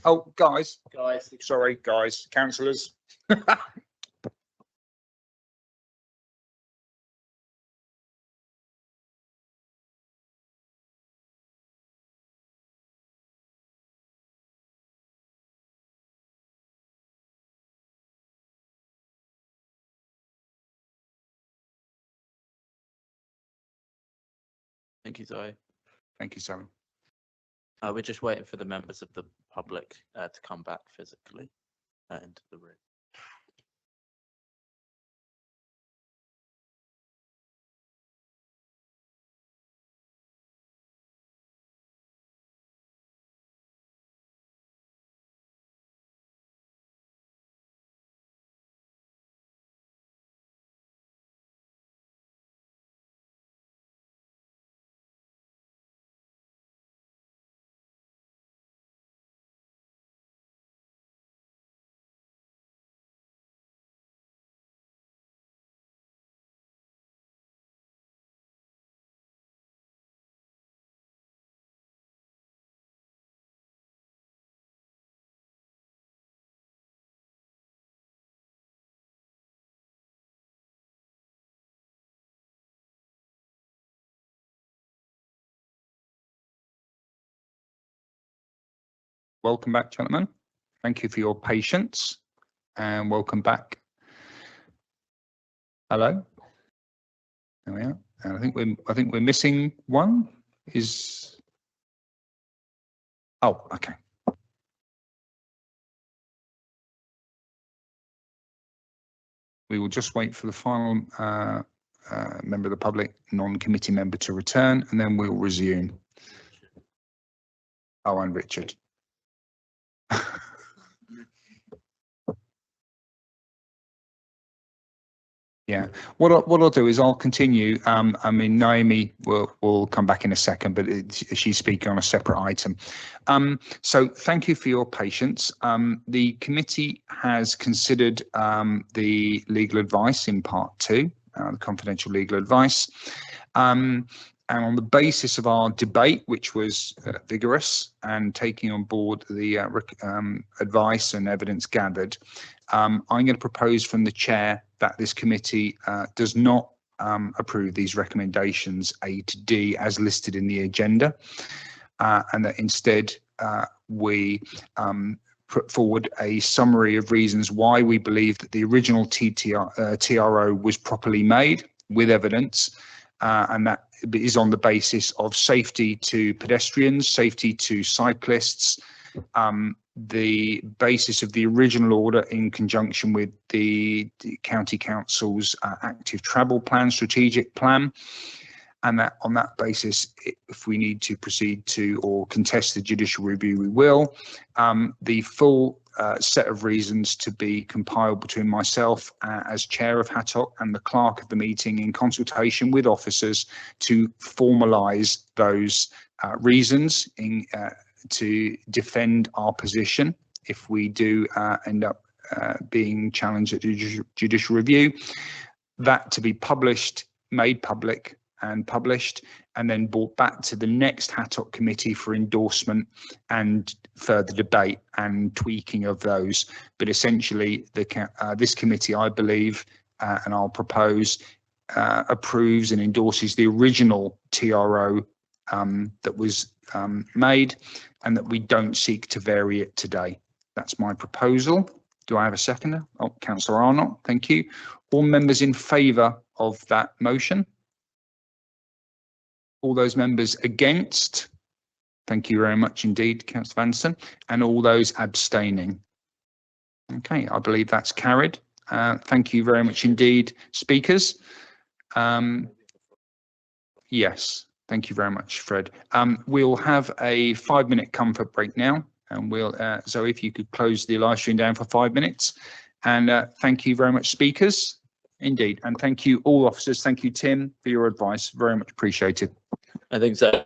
Oh, guys, Guys, sorry, guys, councillors. Thank you, Zoe. Thank you, Simon. We're just waiting for the members of the public to come back physically into the room. Welcome back, gentlemen. Thank you for your patience and welcome back. Hello. There we are. And I think we're missing one. Oh, okay. We will just wait for the final member of the public, non-committee member, to return, and then we'll resume. Oh, and Richard. Yeah, what I'll do is I'll continue. I mean, Naomi will come back in a second, but she's speaking on a separate item. So thank you for your patience. The committee has considered the legal advice in part 2, the confidential legal advice. And on the basis of our debate, which was vigorous, and taking on board the advice and evidence gathered, I'm going to propose from the chair that this committee does not approve these recommendations A to D as listed in the agenda, and that instead we put forward a summary of reasons why we believe that the original TRO was properly made with evidence, and that is on the basis of safety to pedestrians, safety to cyclists, the basis of the original order in conjunction with the County Council's active travel plan, strategic plan, and that on that basis, if we need to proceed to or contest the judicial review, we will. The full set of reasons to be compiled between myself as chair of HATOC and the clerk of the meeting in consultation with officers to formalise those reasons to defend our position if we do end up being challenged at judicial review, that to be published, made public and published, and then brought back to the next HATOC committee for endorsement and further debate and tweaking of those. But essentially, this committee, I believe, and I'll propose, approves and endorses the original TRO that was made, and that we don't seek to vary it today. That's my proposal. Do I have a seconder? Oh, Councillor Arnott, thank you. All members in favour of that motion? All those members against? Thank you very much indeed, Councillor Vanson. And all those abstaining? Okay, I believe that's carried. Thank you very much indeed, speakers. Yes. Thank you very much, Fred. We'll have a 5-minute comfort break now, and we'll, Zoe, if you could close the live stream down for 5 minutes. And thank you very much, speakers. Indeed. And thank you, all officers. Thank you, Tim, for your advice. Very much appreciated. I think so.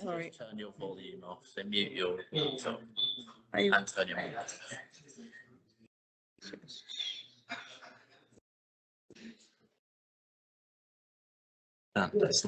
Sorry, turn your volume off, so mute your laptop and turn your mic off. That's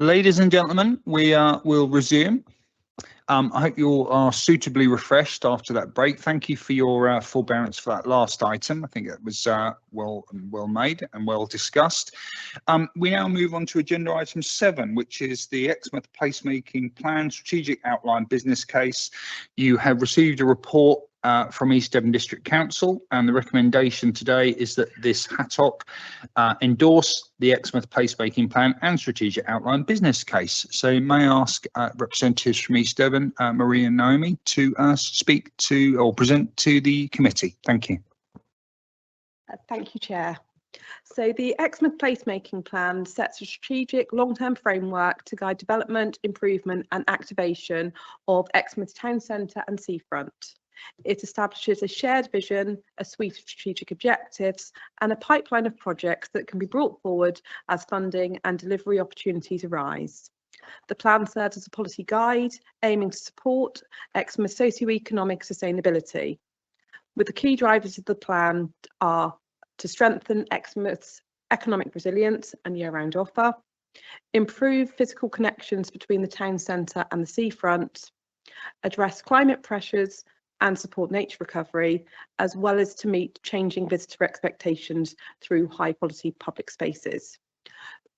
Ladies and gentlemen, we'll resume. I hope you all are suitably refreshed after that break. Thank you for your forbearance for that last item. I think it was well made and well discussed. We now move on to agenda item 7, which is the Exmouth Placemaking Plan Strategic Outline Business Case. You have received a report from East Devon District Council, and the recommendation today is that this HATOC endorse the Exmouth Placemaking Plan and Strategic Outline Business Case. So may I ask representatives from East Devon, Marie and Naomi, to speak to or present to the committee. Thank you. Thank you, Chair. So the Exmouth Placemaking Plan sets a strategic long-term framework to guide development, improvement and activation of Exmouth Town Centre and Seafront. It establishes a shared vision, a suite of strategic objectives and a pipeline of projects that can be brought forward as funding and delivery opportunities arise. The plan serves as a policy guide aiming to support Exmouth socio-economic sustainability, with the key drivers of the plan are to strengthen Exmouth's economic resilience and year-round offer, improve physical connections between the town centre and the seafront, address climate pressures and support nature recovery, as well as to meet changing visitor expectations through high quality public spaces.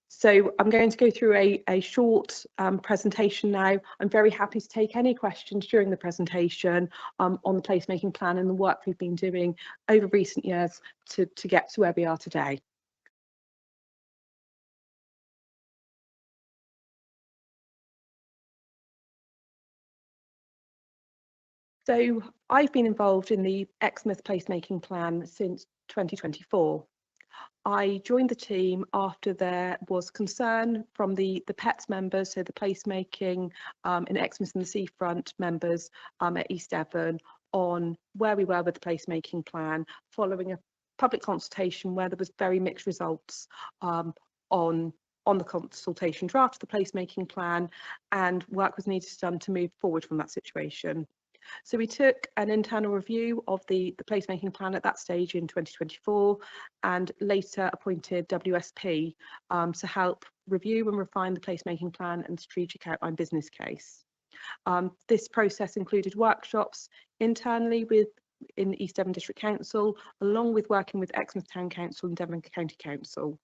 So I'm going to go through a short presentation now. I'm very happy to take any questions during the presentation on the placemaking plan and the work we've been doing over recent years to get to where we are today. So I've been involved in the Exmouth Placemaking Plan since 2024. I joined the team after there was concern from the PETS members, so the placemaking in Exmouth and the Seafront members at East Devon, on where we were with the placemaking plan following a public consultation where there was very mixed results on the consultation draft of the placemaking plan, and work was needed done to move forward from that situation. So we took an internal review of the placemaking plan at that stage in 2024 and later appointed WSP to help review and refine the placemaking plan and strategic outline business case. This process included workshops internally in East Devon District Council, along with working with Exmouth Town Council and Devon County Council.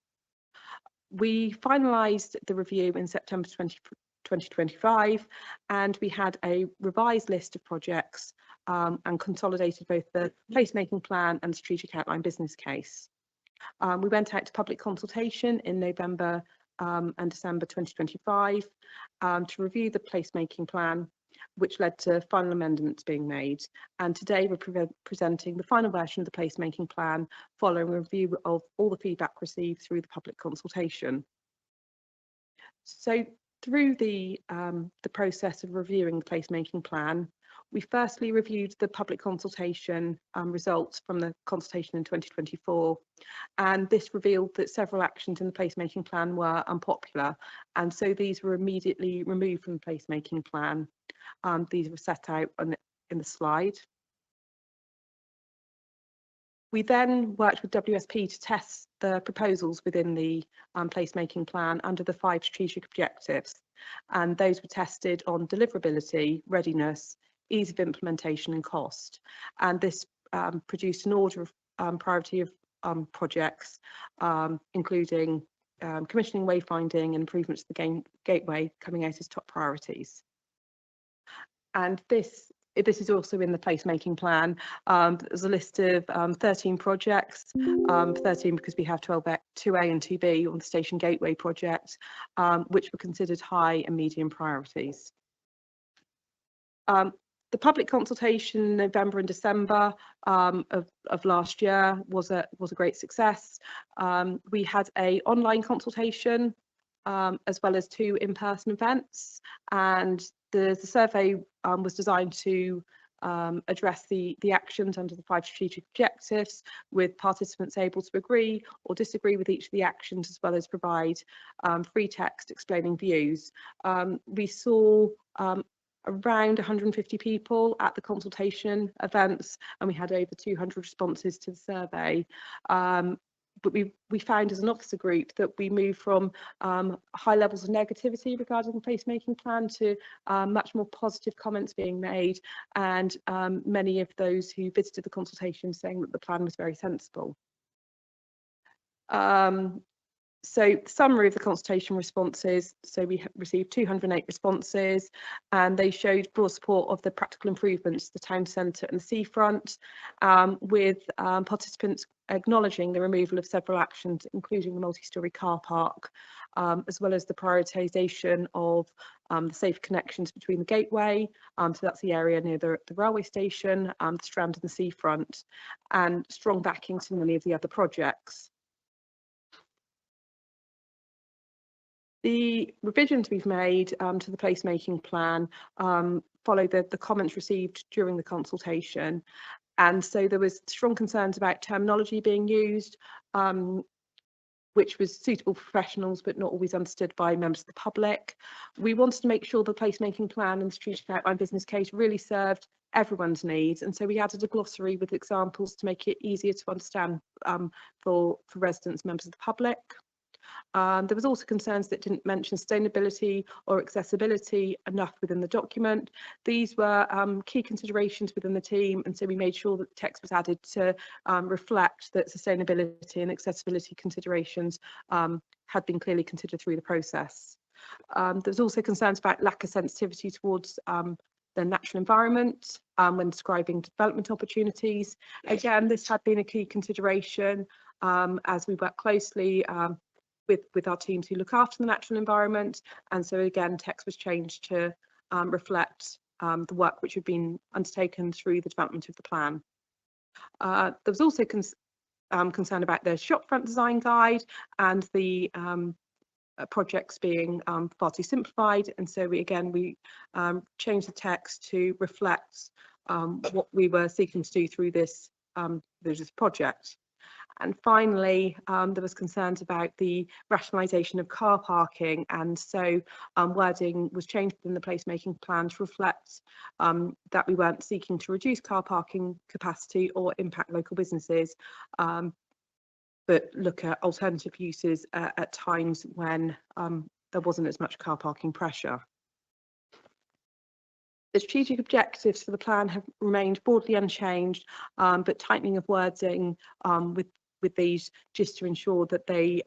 We finalised the review in September 2025, and we had a revised list of projects and consolidated both the placemaking plan and strategic outline business case. We went out to public consultation in November and December 2025 to review the placemaking plan, which led to final amendments being made. And today we're presenting the final version of the placemaking plan following a review of all the feedback received through the public consultation. So through the process of reviewing the placemaking plan, we firstly reviewed the public consultation results from the consultation in 2024, and this revealed that several actions in the placemaking plan were unpopular, and so these were immediately removed from the placemaking plan. These were set out in the slide. We then worked with WSP to test the proposals within the placemaking plan under the 5 strategic objectives, and those were tested on deliverability, readiness, ease of implementation and cost. And this produced an order of priority of projects, including commissioning, wayfinding and improvements to the gateway coming out as top priorities. And this is also in the placemaking plan. There's a list of 13 projects, 13 because we have 2A and 2B on the Station Gateway project, which were considered high and medium priorities. The public consultation in November and December of last year was a great success. We had an online consultation as well as 2 in-person events, and the survey was designed to address the actions under the 5 strategic objectives, with participants able to agree or disagree with each of the actions, as well as provide free text explaining views. We saw around 150 people at the consultation events, and we had over 200 responses to the survey. but we found as an officer group that we moved from high levels of negativity regarding the placemaking plan to much more positive comments being made, and many of those who visited the consultation saying that the plan was very sensible. So the summary of the consultation responses, so we received 208 responses, and they showed broad support of the practical improvements to the town centre and the seafront, with participants acknowledging the removal of several actions, including the multi-storey car park, as well as the prioritisation of the safe connections between the gateway, so that's the area near the railway station, the Strand and the seafront, and strong backing to many of the other projects. The revisions we've made to the placemaking plan follow the comments received during the consultation, and so there was strong concerns about terminology being used, which was suitable for professionals but not always understood by members of the public. We wanted to make sure the placemaking plan and the strategic outline business case really served everyone's needs, and so we added a glossary with examples to make it easier to understand for residents, members of the public. There was also concerns that didn't mention sustainability or accessibility enough within the document. These were key considerations within the team, and so we made sure that the text was added to reflect that sustainability and accessibility considerations had been clearly considered through the process. There was also concerns about lack of sensitivity towards the natural environment when describing development opportunities. Again, this had been a key consideration as we work closely with our teams who look after the natural environment, and so again text was changed to reflect the work which had been undertaken through the development of the plan. There was also concern about the shopfront design guide and the projects being far too simplified, and so we changed the text to reflect what we were seeking to do through this project. And finally, there was concerns about the rationalisation of car parking, and so wording was changed in the placemaking plan to reflect that we weren't seeking to reduce car parking capacity or impact local businesses, but look at alternative uses at times when there wasn't as much car parking pressure. The strategic objectives for the plan have remained broadly unchanged, but tightening of wording with these just to ensure that they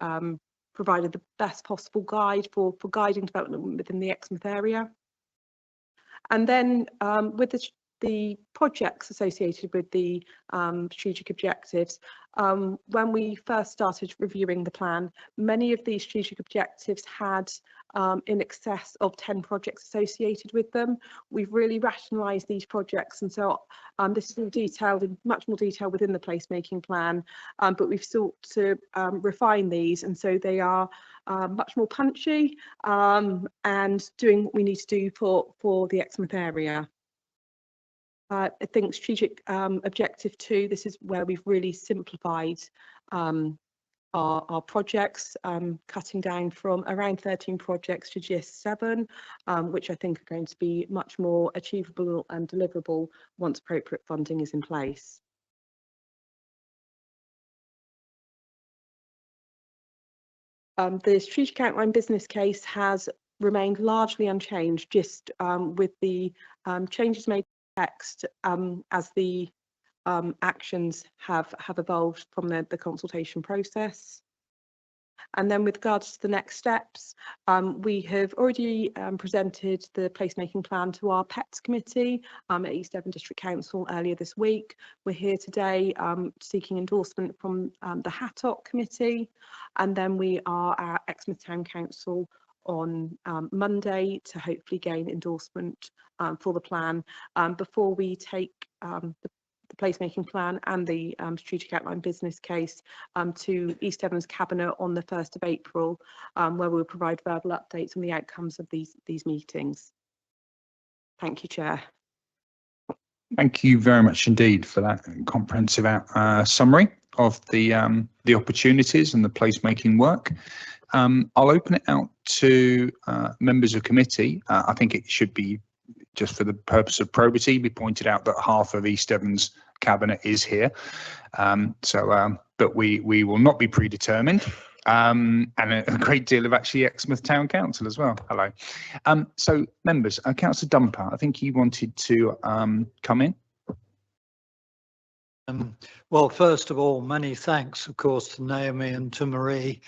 provided the best possible guide for guiding development within the Exmouth area. And then with the projects associated with the strategic objectives, when we first started reviewing the plan, many of these strategic objectives had in excess of 10 projects associated with them. We've really rationalised these projects, and so this is all detailed in much more detail within the placemaking plan, but we've sought to refine these, and so they are much more punchy and doing what we need to do for the Exmouth area. I think strategic objective 2, this is where we've really simplified our projects, cutting down from around 13 projects to just 7, which I think are going to be much more achievable and deliverable once appropriate funding is in place. The strategic outline business case has remained largely unchanged, just with the changes made to text as the actions have evolved from the consultation process. And then with regards to the next steps, we have already presented the placemaking plan to our PETS committee at East Devon District Council earlier this week. We're here today seeking endorsement from the HATOC committee, and then we are at Exmouth Town Council on Monday to hopefully gain endorsement for the plan before we take the placemaking plan and the strategic outline business case to East Devon's Cabinet on the 1st of April, where we'll provide verbal updates on the outcomes of these meetings. Thank you, Chair. Thank you very much indeed for that comprehensive summary of the opportunities and the placemaking work. I'll open it out to members of committee. I think it should be, just for the purpose of probity, we pointed out that half of East Devon's Cabinet is here. So but we will not be predetermined. And a great deal of actually Exmouth Town Council as well. Hello. So members, Councillor Dumper, I think you wanted to come in. Well, first of all, many thanks, of course, to Naomi and to Marie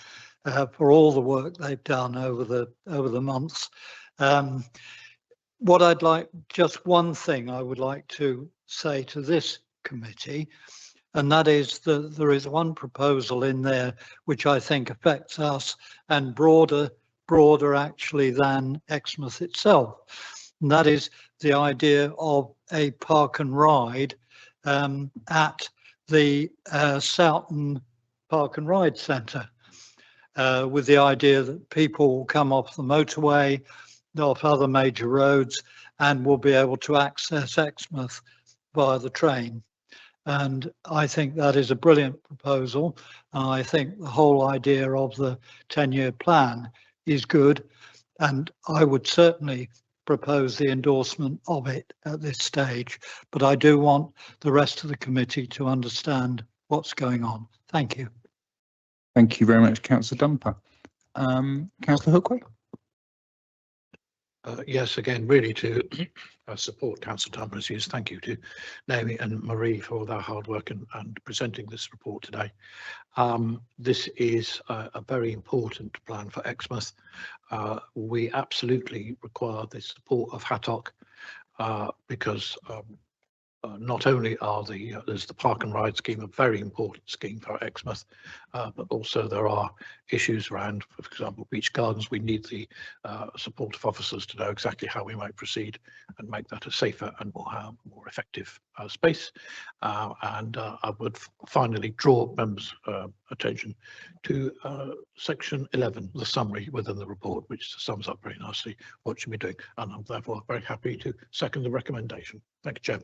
for all the work they've done over the months. What I'd like, just one thing I would like to say to this committee, and that is that there is one proposal in there which I think affects us and broader actually than Exmouth itself. And that is the idea of a park and ride at the Soughton Park and Ride Centre, with the idea that people will come off the motorway, off other major roads, and will be able to access Exmouth via the train. And I think that is a brilliant proposal. I think the whole idea of the 10-year plan is good, and I would certainly propose the endorsement of it at this stage, but I do want the rest of the committee to understand what's going on. Thank you. Thank you very much, Councillor Dumper. Councillor Hookway? Yes, again, really to support Councillor Dumper's views. Thank you to Naomi and Marie for their hard work and presenting this report today. This is a very important plan for Exmouth. We absolutely require the support of Hattock because not only is the park and ride scheme a very important scheme for Exmouth, but also there are issues around, for example, beach gardens. We need the support of officers to know exactly how we might proceed and make that a safer and more effective space. And I would finally draw members' attention to section 11, the summary within the report, which sums up very nicely what should be doing. And I'm therefore very happy to second the recommendation. Thank you, Chair.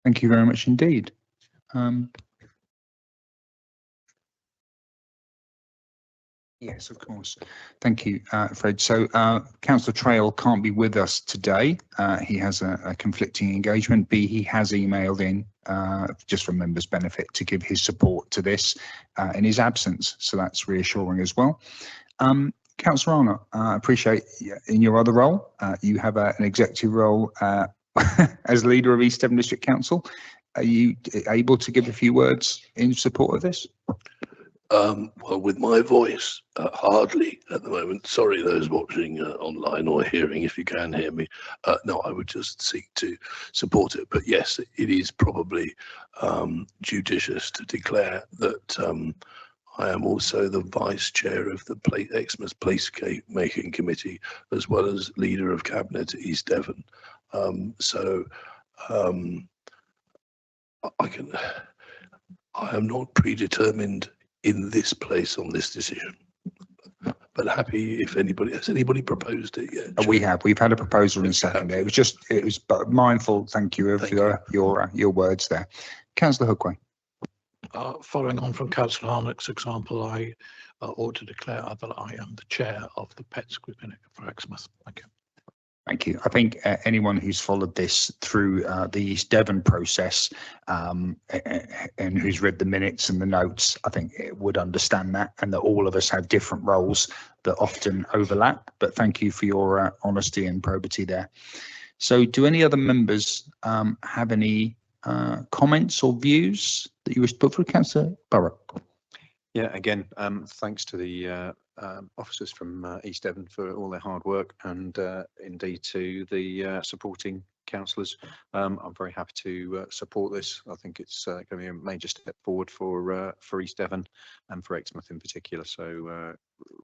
Thank you very much indeed. Yes, of course. Thank you, Fred. So Councillor Trail can't be with us today. He has a conflicting engagement. He has emailed in just for members' benefit to give his support to this in his absence. So that's reassuring as well. Councillor Arnott, I appreciate in your other role, you have an executive role as leader of East Devon District Council. Are you able to give a few words in support of this? Well, with my voice, hardly at the moment. Sorry, those watching online or hearing, if you can hear me. No, I would just seek to support it. But yes, it is probably judicious to declare that I am also the vice chair of the Exmouth Placemaking Committee, as well as leader of cabinet at East Devon. I am not predetermined in this place on this decision, but happy if has anybody proposed it yet? We've had a proposal in second. It was mindful. Thank you of your words there. Councillor Hookway. Following on from Councillor Arnott's example, I ought to declare that I am the chair of the Pets Group for Exmouth. Thank you. Thank you. I think anyone who's followed this through the East Devon process and who's read the minutes and the notes, I think it would understand that, and that all of us have different roles that often overlap. But thank you for your honesty and probity there. So do any other members have any comments or views that you wish to put through? Councillor Burrow. Yeah, again, thanks to the officers from East Devon for all their hard work, and indeed to the supporting councillors. I'm very happy to support this. I think it's going to be a major step forward for East Devon and for Exmouth in particular. So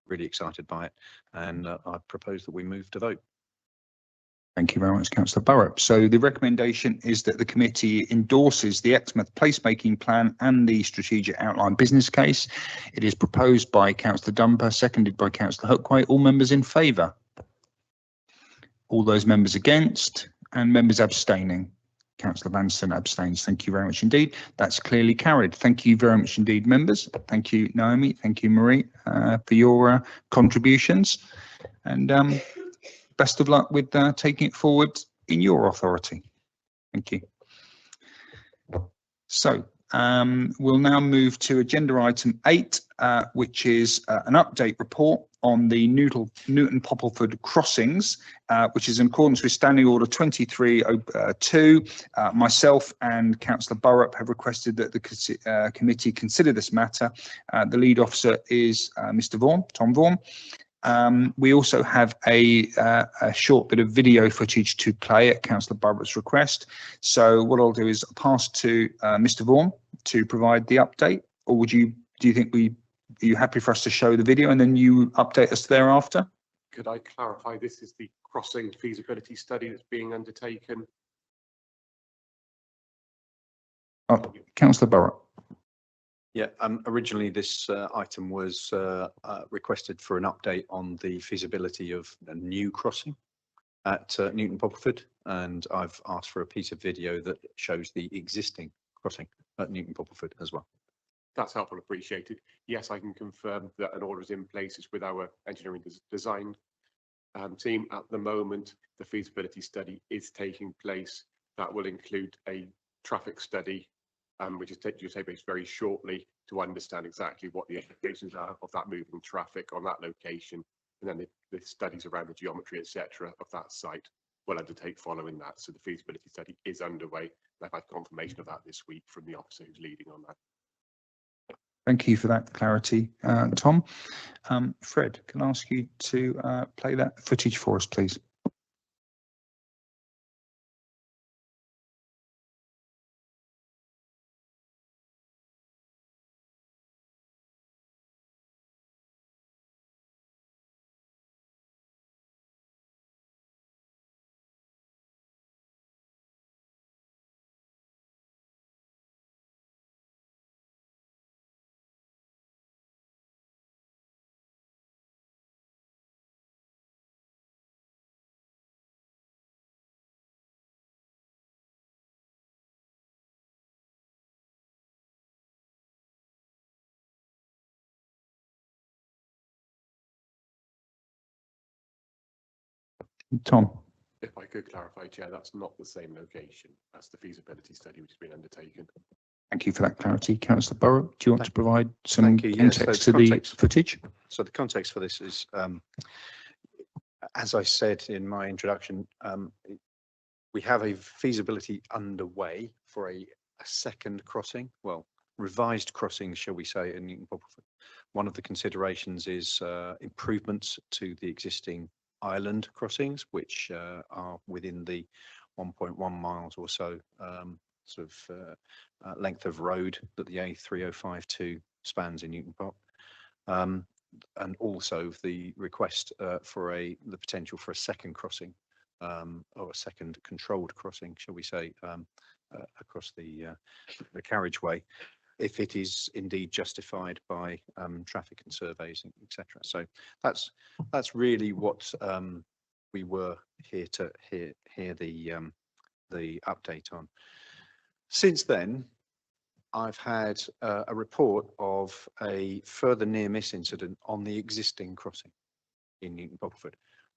really excited by it, and I propose that we move to vote. Thank you very much, Councillor Burrup. So the recommendation is that the committee endorses the Exmouth placemaking plan and the strategic outline business case. It is proposed by Councillor Dumper, seconded by Councillor Hookway. All members in favour? All those members against? And members abstaining? Councillor Vanson abstains. Thank you very much indeed. That's clearly carried. Thank you very much indeed, members. Thank you, Naomi. Thank you, Marie, for your contributions. And best of luck with taking it forward in your authority. Thank you. So We'll now move to agenda item 8, which is an update report on the Newton Poppleford crossings, which is in accordance with Standing Order 2302. Myself and Councillor Burrup have requested that the committee consider this matter. The lead officer is Mr. Vaughan, Tom Vaughan. We also have a short bit of video footage to play at Councillor Burrup's request. So what I'll do is pass to Mr. Vaughan to provide the update, or do you think are you happy for us to show the video and then you update us thereafter? Could I clarify, this is the crossing feasibility study that's being undertaken? Oh, Councillor Burrup. Yeah, originally this item was requested for an update on the feasibility of a new crossing at Newton Poppleford, and I've asked for a piece of video that shows the existing crossing at Newton Poppleford as well. That's helpful, appreciated. Yes, I can confirm that an order is in place. It's with our engineering design team at the moment. The feasibility study is taking place. That will include a traffic study, which is due to take place very shortly, to understand exactly what the implications are of that moving traffic on that location, and then the studies around the geometry, etc., of that site will undertake following that. So the feasibility study is underway. I've had confirmation of that this week from the officer who's leading on that. Thank you for that clarity, Tom. Fred, can I ask you to play that footage for us, please? Tom. If I could clarify, Chair, that's not the same location. That's the feasibility study which has been undertaken. Thank you for that clarity. Councillor Burrup, do you want to provide some Thank you. Yes, context so to the footage? So the context for this is, as I said in my introduction, we have a feasibility underway for a second crossing, well, revised crossing, shall we say, in Newton Poppleford. One of the considerations is improvements to the existing island crossings, which are within the 1.1 miles or so length of road that the A3052 spans in Newton Pop. And also the request for the potential for a second crossing, or a second controlled crossing, shall we say, across the carriageway, if it is indeed justified by traffic and surveys, etc. So that's really what we were here to hear the update on. Since then, I've had a report of a further near-miss incident on the existing crossing in Newton Poppleford.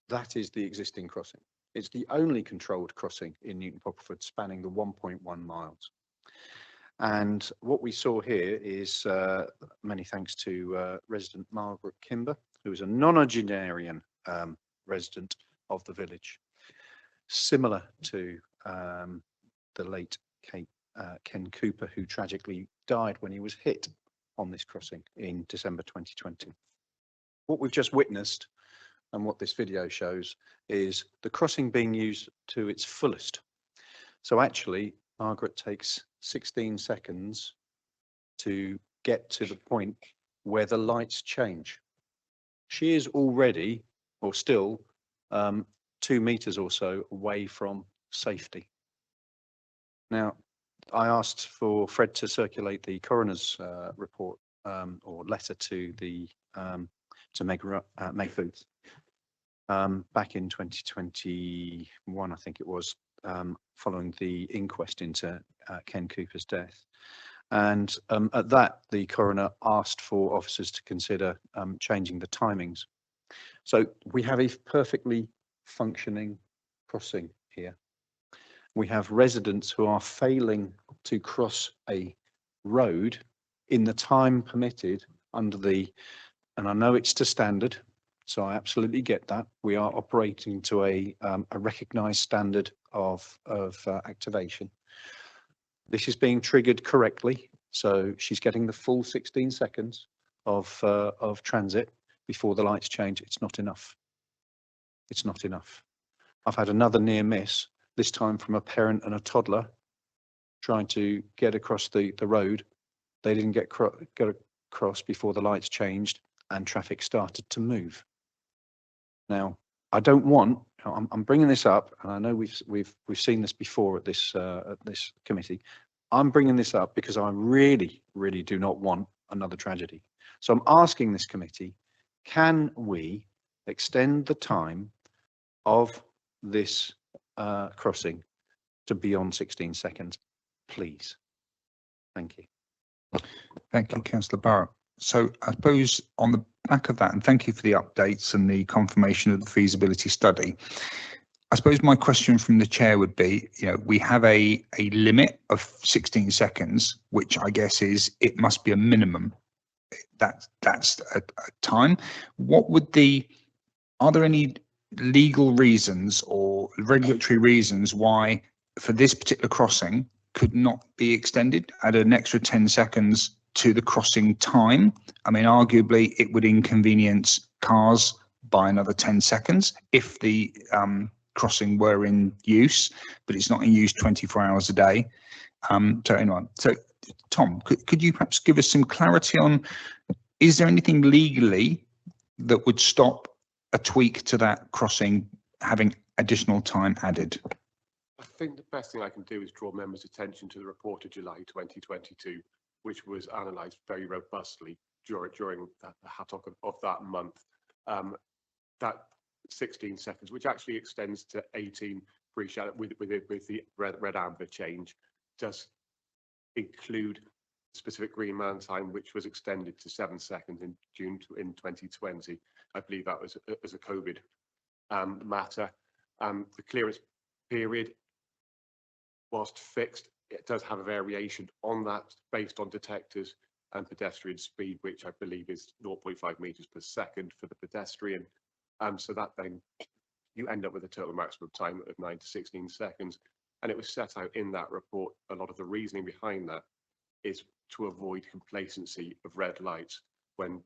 That is the existing crossing. It's the only controlled crossing in Newton Poppleford spanning the 1.1 miles. And what we saw here is, many thanks to resident Margaret Kimber, who is a nonagenarian resident of the village, similar to the late Ken Cooper, who tragically died when he was hit on this crossing in December 2020. What we've just witnessed, and what this video shows, is the crossing being used to its fullest. So actually, Margaret takes 16 seconds to get to the point where the lights change. She is already, or still, 2 meters or so away from safety. Now, I asked for Fred to circulate the coroner's report or letter to the to Meg Booth back in 2021, I think it was, following the inquest into Ken Cooper's death. And at that, the coroner asked for officers to consider changing the timings. So we have a perfectly functioning crossing here. We have residents who are failing to cross a road in the time permitted under the, and I know it's to standard, so I absolutely get that. We are operating to a recognised standard of activation. This is being triggered correctly, so she's getting the full 16 seconds of transit before the lights change. It's not enough. It's not enough. I've had another near miss, this time from a parent and a toddler trying to get across the road. They didn't get across before the lights changed and traffic started to move. Now, I don't want, I'm bringing this up, and I know we've seen this before at this committee. I'm bringing this up because I really, really do not want another tragedy. So I'm asking this committee, can we extend the time of this crossing to beyond 16 seconds, please? Thank you. Thank you, Councillor Barrett. So I suppose on the back of that, and thank you for the updates and the confirmation of the feasibility study. I suppose my question from the chair would be, we have a limit of 16 seconds, which I guess is it must be a minimum. That's a time. Are there any legal reasons or regulatory reasons why for this particular crossing could not be extended at an extra 10 seconds to the crossing time? I mean, arguably it would inconvenience cars by another 10 seconds if the crossing were in use, but it's not in use 24 hours a day. So Tom, could you perhaps give us some clarity on, is there anything legally that would stop a tweak to that crossing having additional time added? I think the best thing I can do is draw members' attention to the report of July 2022, which was analysed very robustly during the HATOC of that month. That 16 seconds, which actually extends to 18 pre-shadow with the red amber change, does include specific green man time, which was extended to 7 seconds in June in 2020. I believe that was as a COVID matter. The clearance period, whilst fixed, it does have a variation on that based on detectors and pedestrian speed, which I believe is 0.5 meters per second for the pedestrian. So that then you end up with a total maximum time of 9 to 16 seconds. And it was set out in that report. A lot of the reasoning behind that is to avoid complacency of red lights when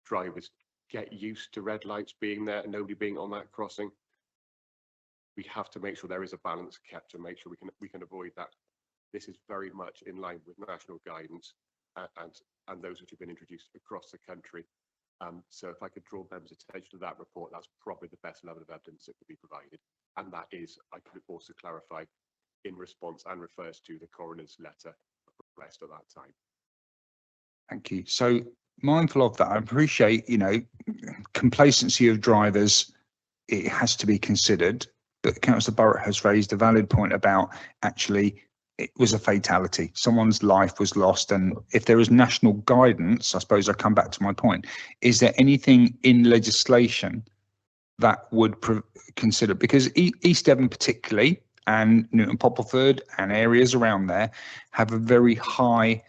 drivers get used to red lights being there and nobody being on that crossing. We have to make sure there is a balance kept to make sure we can avoid that. This is very much in line with national guidance and those which have been introduced across the country. So if I could draw members' attention to that report, that's probably the best level of evidence that could be provided. And that is, I could also clarify, in response and refers to the coroner's letter request at that time. Thank you. So mindful of that, I appreciate, complacency of drivers, it has to be considered. But Councillor Burrett has raised a valid point about actually it was a fatality. Someone's life was lost. And if there is national guidance, I suppose I come back to my point, is there anything in legislation that would consider, because East Devon particularly and Newton Poppleford and areas around there have a very high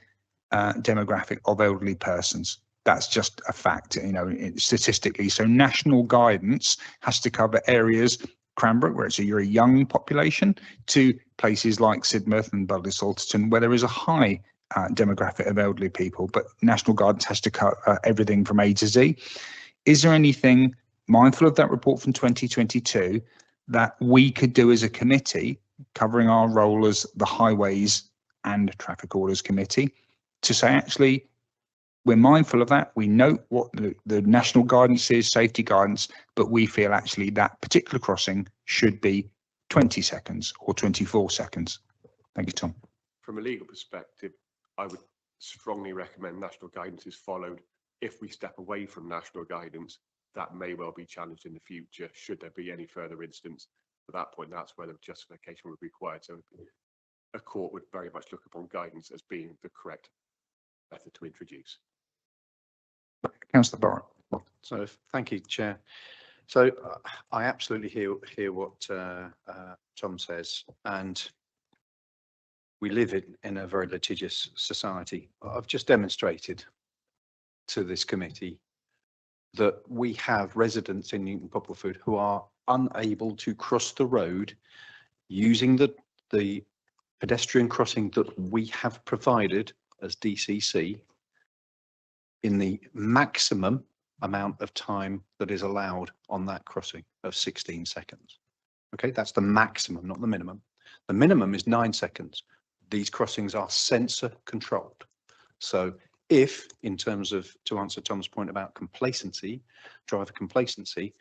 demographic of elderly persons. That's just a fact, statistically. So national guidance has to cover areas, Cranbrook, where you're a young population, to places like Sidmouth and Budleigh Salterton, where there is a high demographic of elderly people, but national guidance has to cover everything from A to Z. Is there anything, mindful of that report from 2022, that we could do as a committee, covering our role as the Highways and Traffic Orders Committee, to say, actually, we're mindful of that. We note what the national guidance is, safety guidance, but we feel actually that particular crossing should be 20 seconds or 24 seconds. Thank you, Tom. From a legal perspective, I would strongly recommend national guidance is followed. If we step away from national guidance, that may well be challenged in the future, should there be any further instance. At that point, that's where the justification would be required. So a court would very much look upon guidance as being the correct method to introduce. Councillor Burrett. So thank you, Chair. So I absolutely hear what Tom says, and we live in a very litigious society. I've just demonstrated to this committee that we have residents in Newton Poplarfoot who are unable to cross the road using the pedestrian crossing that we have provided as DCC in the maximum amount of time that is allowed on that crossing of 16 seconds. Okay, that's the maximum, not the minimum. The minimum is 9 seconds. These crossings are sensor controlled. So if, in terms of, to answer Tom's point about complacency, driver complacency,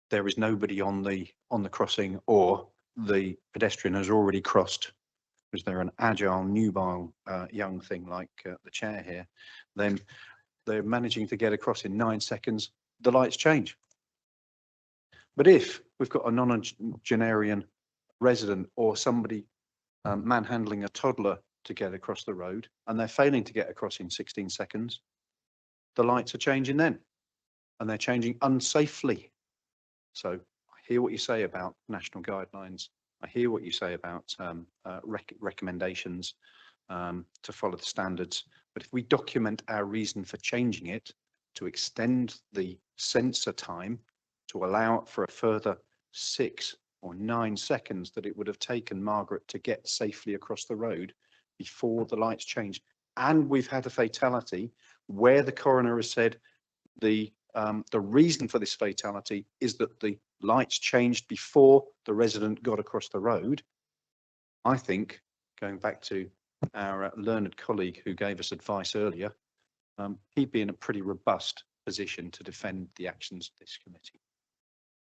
there is nobody on the crossing, or the pedestrian has already crossed, because they're an agile, nubile young thing like the chair here, then they're managing to get across in 9 seconds, the lights change. But if we've got a nonagenarian resident or somebody manhandling a toddler to get across the road and they're failing to get across in 16 seconds, the lights are changing then, and they're changing unsafely. So I hear what you say about national guidelines. I hear what you say about recommendations to follow the standards. But if we document our reason for changing it to extend the sensor time to allow for a further 6 or 9 seconds that it would have taken Margaret to get safely across the road before the lights changed, and we've had a fatality where the coroner has said the reason for this fatality is that the lights changed before the resident got across the road, I think, going back to our learned colleague who gave us advice earlier, he'd be in a pretty robust position to defend the actions of this committee.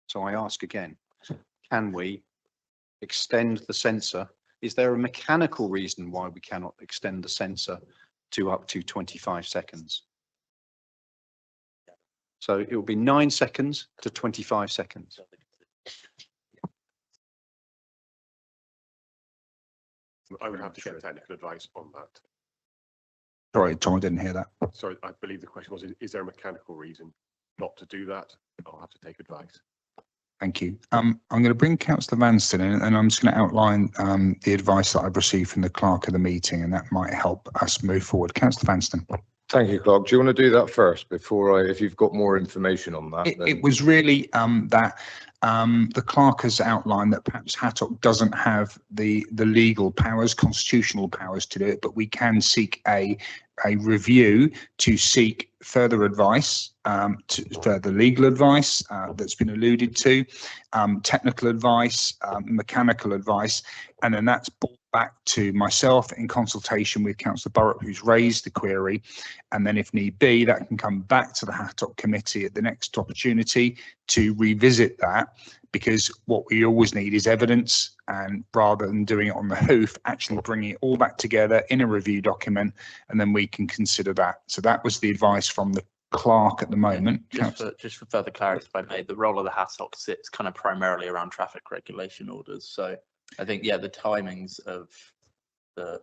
So I ask again, can we extend the sensor? Is there a mechanical reason why we cannot extend the sensor to up to 25 seconds? So it will be 9 seconds to 25 seconds. I would have to get technical advice on that. Sorry, Tom, I didn't hear that. Sorry, I believe the question was, is there a mechanical reason not to do that? I'll have to take advice. Thank you. I'm going to bring Councillor Vanston in, and I'm just going to outline the advice that I've received from the clerk of the meeting, and that might help us move forward. Councillor Vanston. Thank you, Clark. Do you want to do that first before if you've got more information on that? It was really that the clerk has outlined that perhaps Hattock doesn't have the legal powers, constitutional powers to do it, but we can seek a review to seek further advice, further legal advice that's been alluded to, technical advice, mechanical advice, and then that's brought back to myself in consultation with Councillor Burrup, who's raised the query, and then if need be, that can come back to the Hattock committee at the next opportunity to revisit that, because what we always need is evidence, and rather than doing it on the hoof, actually bringing it all back together in a review document, and then we can consider that. So that was the advice from the clerk at the moment. Just for further clarity, if I may, the role of the Hattock sits kind of primarily around traffic regulation orders. So I think, yeah, the timings of the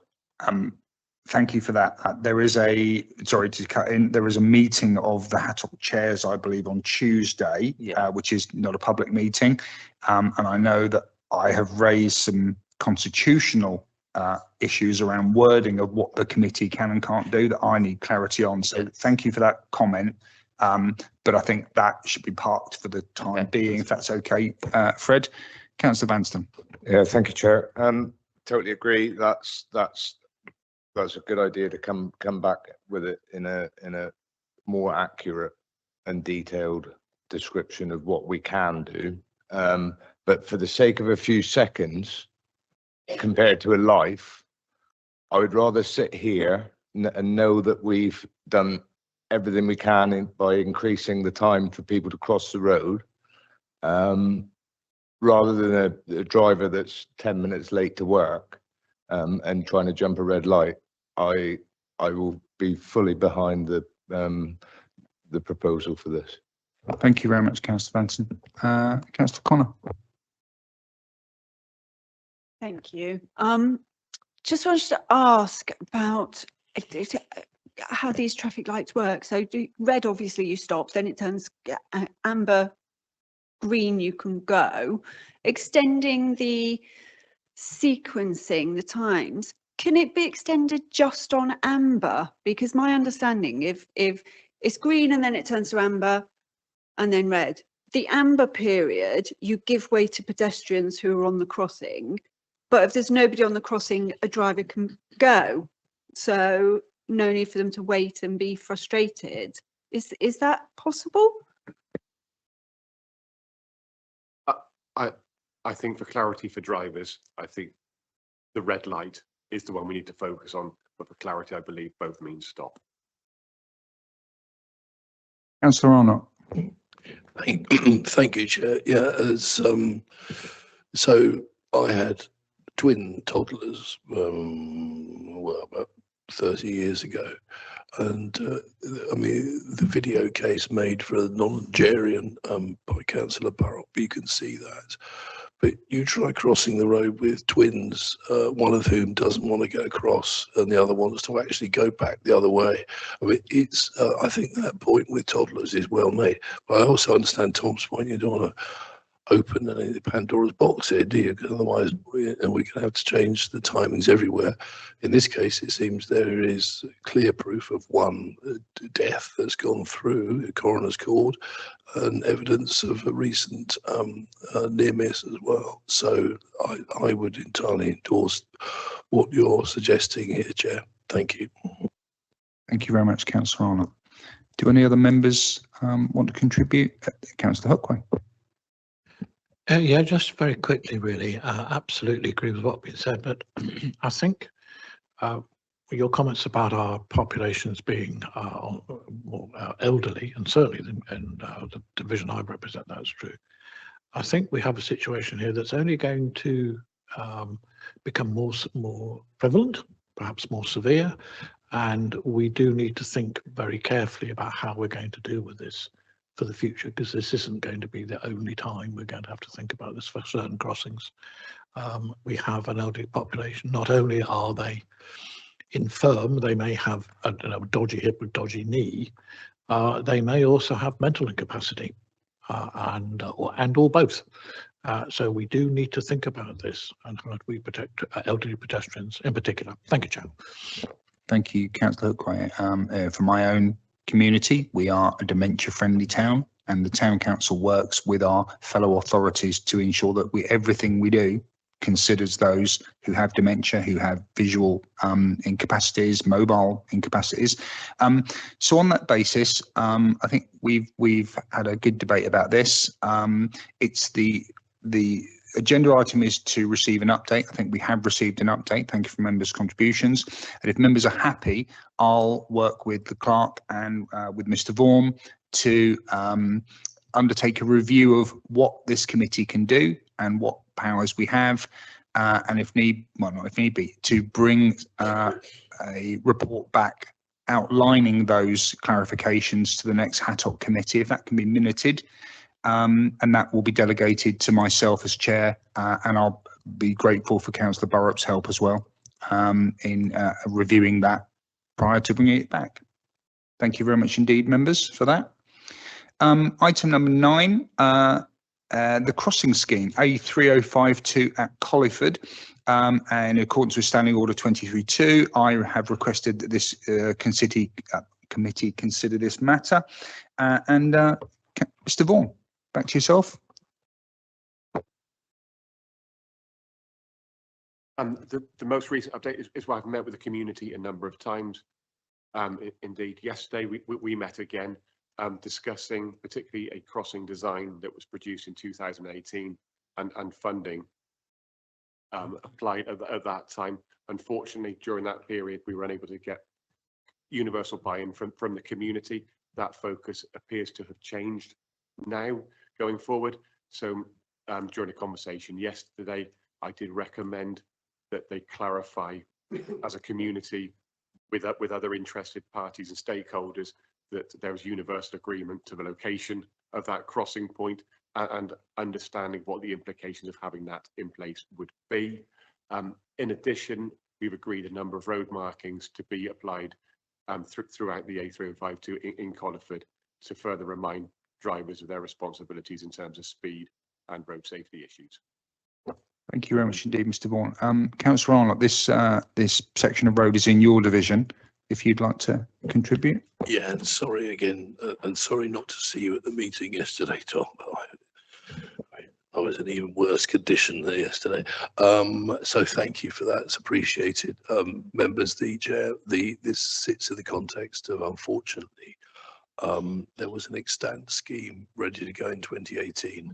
thank you for that. There is a, sorry to cut in, there is a meeting of the Hattock chairs, I believe, on Tuesday, which is not a public meeting. And I know that I have raised some constitutional issues around wording of what the committee can and can't do that I need clarity on. So thank you for that comment. But I think that should be parked for the time being, if that's okay. Fred, Councillor Vanston. Yeah, thank you, Chair. Totally agree. That's a good idea to come back with it in a more accurate and detailed description of what we can do. But for the sake of a few seconds, compared to a life, I would rather sit here and know that we've done everything we can by increasing the time for people to cross the road, rather than a driver that's 10 minutes late to work and trying to jump a red light. I will be fully behind the proposal for this. Thank you very much, Councillor Vanston. Councillor Connor. Thank you. Just wanted to ask about how these traffic lights work. So red, obviously you stop, then it turns amber, green, you can go. Extending the sequencing the times, can it be extended just on amber? Because my understanding, if it's green and then it turns to amber and then red, the amber period, you give way to pedestrians who are on the crossing. But if there's nobody on the crossing, a driver can go. So no need for them to wait and be frustrated. Is that possible? I think for clarity for drivers, I think the red light is the one we need to focus on. But for clarity, I believe both means stop. Councillor Arnott. Thank you, Chair. Yeah, so I had twin toddlers, well, about 30 years ago. And I mean, the video case made for a non-Nigerian by Councillor Burrow, you can see that. But you try crossing the road with twins, one of whom doesn't want to go across and the other wants to actually go back the other way. I mean, it's, I think that point with toddlers is well made. But I also understand Tom's point, you don't want to open any Pandora's box here, do you? Because otherwise, we're going to have to change the timings everywhere. In this case, it seems there is clear proof of one death that's gone through, a coroner's court, and evidence of a recent near miss as well. So I would entirely endorse what you're suggesting here, Chair. Thank you. Thank you very much, Councillor Arnott. Do any other members want to contribute? Councillor Hookway. Yeah, just very quickly, really. Absolutely agree with what's been said, but I think your comments about our populations being more elderly, and certainly in the division I represent, that's true. I think we have a situation here that's only going to become more prevalent, perhaps more severe, and we do need to think very carefully about how we're going to deal with this for the future, because this isn't going to be the only time we're going to have to think about this for certain crossings. We have an elderly population. Not only are they infirm, they may have a dodgy hip or dodgy knee, they may also have mental incapacity or both. So we do need to think about this and how do we protect elderly pedestrians in particular. Thank you, Chair. Thank you, Councillor Hookway. For my own community, we are a dementia-friendly town, and the town council works with our fellow authorities to ensure that everything we do considers those who have dementia, who have visual incapacities, mobile incapacities. So on that basis, I think we've had a good debate about this. It's the agenda item is to receive an update. I think we have received an update. Thank you for members' contributions. And if members are happy, I'll work with the clerk and with Mr. Vaughan to undertake a review of what this committee can do and what powers we have, and if need be, to bring a report back outlining those clarifications to the next HATOC committee, if that can be minuted. And that will be delegated to myself as chair, and I'll be grateful for Councillor Burrup's help as well in reviewing that prior to bringing it back. Thank you very much indeed, members, for that. Item number 9, the crossing scheme A3052 at Colliford. And in accordance with Standing Order 23.2, I have requested that this committee consider this matter. And Mr. Vaughan, back to yourself. The most recent update is where I've met with the community a number of times. Indeed, yesterday we met again, discussing particularly a crossing design that was produced in 2018 and funding applied at that time. Unfortunately, during that period, we were unable to get universal buy-in from the community. That focus appears to have changed now going forward. So during a conversation yesterday, I did recommend that they clarify as a community with other interested parties and stakeholders that there was universal agreement to the location of that crossing point and understanding what the implications of having that in place would be. In addition, we've agreed a number of road markings to be applied throughout the A3052 in Colliford to further remind drivers of their responsibilities in terms of speed and road safety issues. Thank you very much indeed, Mr. Vaughan. Councillor Arnott, this section of road is in your division. If you'd like to contribute. Yeah, and sorry again, and sorry not to see you at the meeting yesterday, Tom. I was in even worse condition there yesterday. So thank you for that. It's appreciated. Members, this sits in the context of, unfortunately, there was an extant scheme ready to go in 2018.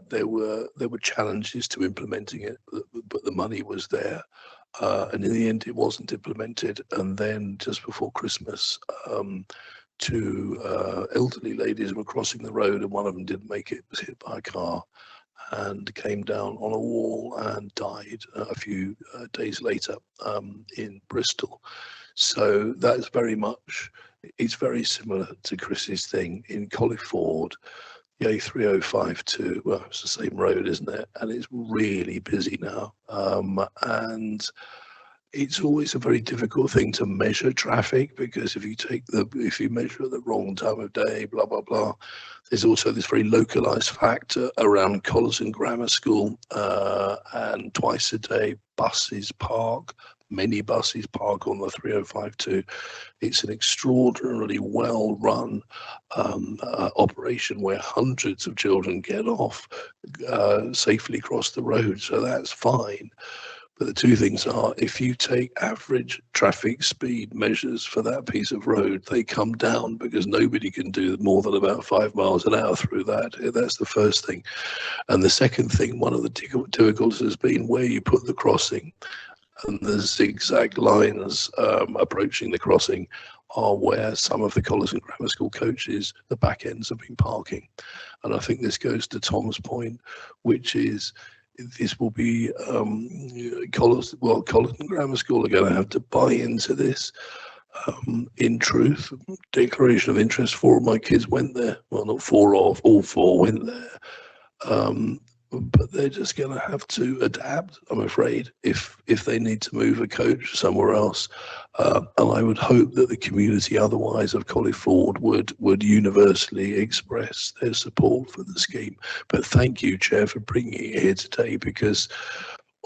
There were challenges to implementing it, but the money was there. And in the end, it wasn't implemented. And then just before Christmas, two elderly ladies were crossing the road, and one of them didn't make it, was hit by a car and came down on a wall and died a few days later in Bristol. So that's very much, it's very similar to Chris's thing in Colliford. The A3052, well, it's the same road, isn't it? And it's really busy now. And it's always a very difficult thing to measure traffic, because if you measure at the wrong time of day, blah, blah, blah, there's also this very localized factor around Colliston Grammar School, and twice a day many buses park on the 3052. It's an extraordinarily well run operation where hundreds of children get off safely across the road, so that's fine. But the two things are, if you take average traffic speed measures for that piece of road, they come down because nobody can do more than about 5 miles an hour through that. That's the first thing. And the second thing, one of the difficulties has been where you put the crossing, and the zigzag lines approaching the crossing are where some of the Colliston Grammar School coaches, the back ends, have been parking. And I think this goes to Tom's point, which is, this will be Colliston Grammar School are going to have to buy into this. In truth, declaration of interest, 4 of my kids went there. Well, not 4 of, all 4 went there. But they're just going to have to adapt, I'm afraid, if they need to move a coach somewhere else. And I would hope that the community otherwise of Colliford would universally express their support for the scheme. But thank you, Chair, for bringing it here today, because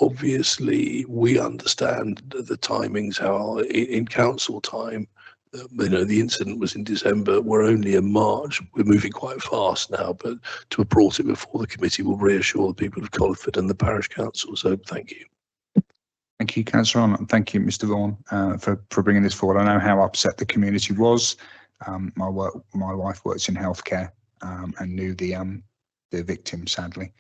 obviously we understand the timings, how in council time, the incident was in December. We're only in March. We're moving quite fast now, but to have brought it before the committee will reassure the people of Colliford and the parish council. So thank you. Thank you, Councillor Arnott, and thank you, Mr. Vaughan, for bringing this forward. I know how upset the community was. My wife works in healthcare and knew the victim, sadly.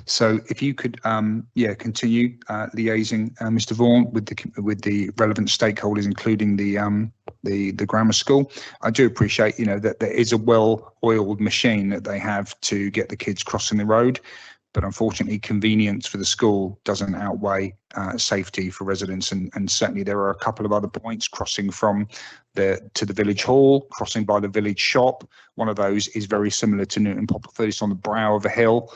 So if you could, continue liaising, Mr. Vaughan, with the relevant stakeholders, including the grammar school. I do appreciate, that there is a well-oiled machine that they have to get the kids crossing the road, but unfortunately, convenience for the school doesn't outweigh safety for residents. And certainly there are a couple of other points: crossing from to the village hall, crossing by the village shop. One of those is very similar to Newton Poplarford. It's on the brow of a hill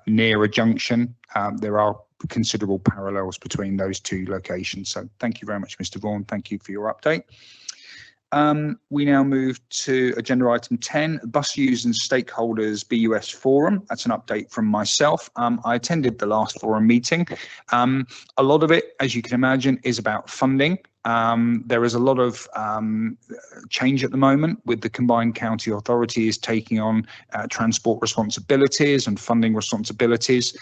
near a junction. There are considerable parallels between those two locations. So thank you very much, Mr. Vaughan. Thank you for your update. We now move to agenda item 10, bus users and stakeholders BUS forum. That's an update from myself. I attended the last forum meeting. A lot of it, as you can imagine, is about funding. There is a lot of change at the moment, with the combined county authorities taking on transport responsibilities and funding responsibilities.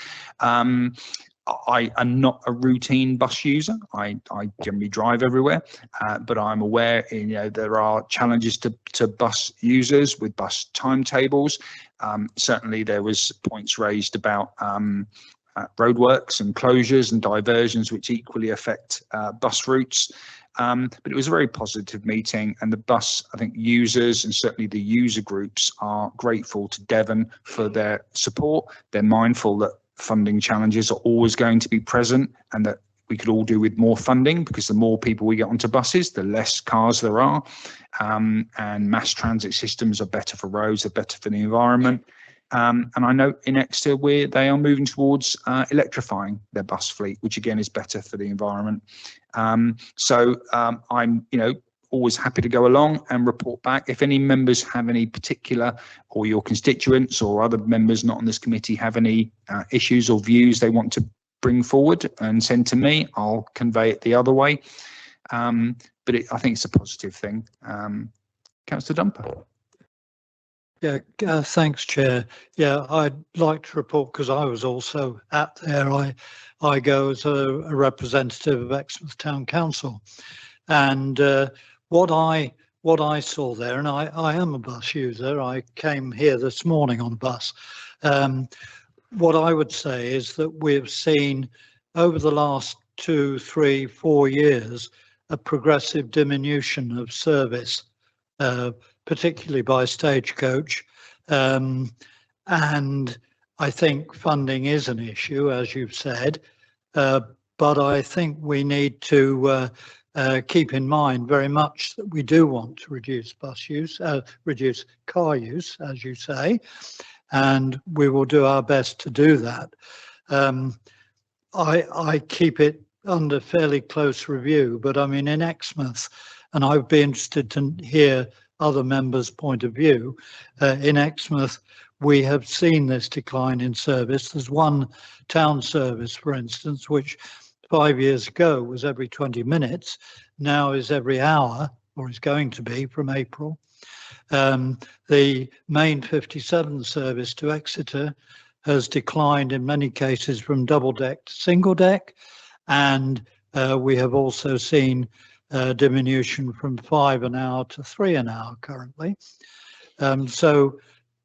I am not a routine bus user. I generally drive everywhere, but I'm aware, there are challenges to bus users with bus timetables. Certainly there was points raised about roadworks and closures and diversions, which equally affect bus routes. But it was a very positive meeting, and the bus, I think, users and certainly the user groups are grateful to Devon for their support. They're mindful that funding challenges are always going to be present, and that we could all do with more funding, because the more people we get onto buses, the less cars there are, and mass transit systems are better for roads, they're better for the environment. And I know in Exeter they are moving towards electrifying their bus fleet, which again is better for the environment. So I'm always happy to go along and report back. If any members have any particular, or your constituents or other members not on this committee have any issues or views they want to bring forward and send to me, I'll convey it the other way. But I think it's a positive thing. Councillor Dumper. Yeah, thanks, Chair. Yeah, I'd like to report, because I was also at there. I go as a representative of Exmouth Town Council, and what I saw there, and I am a bus user. I came here this morning on a bus. What I would say is that we've seen over the last 2, 3, 4 years a progressive diminution of service, particularly by Stagecoach. And I think funding is an issue, as you've said, but I think we need to keep in mind very much that we do want to reduce bus use, reduce car use, as you say, and we will do our best to do that. I keep it under fairly close review, but I mean, in Exmouth, and I'd be interested to hear other members' point of view. In Exmouth, we have seen this decline in service. There's one town service, for instance, which 5 years ago was every 20 minutes, now is every hour, or is going to be from April. The main 57 service to Exeter has declined in many cases from double deck to single deck, and we have also seen diminution from 5 an hour to 3 an hour currently. So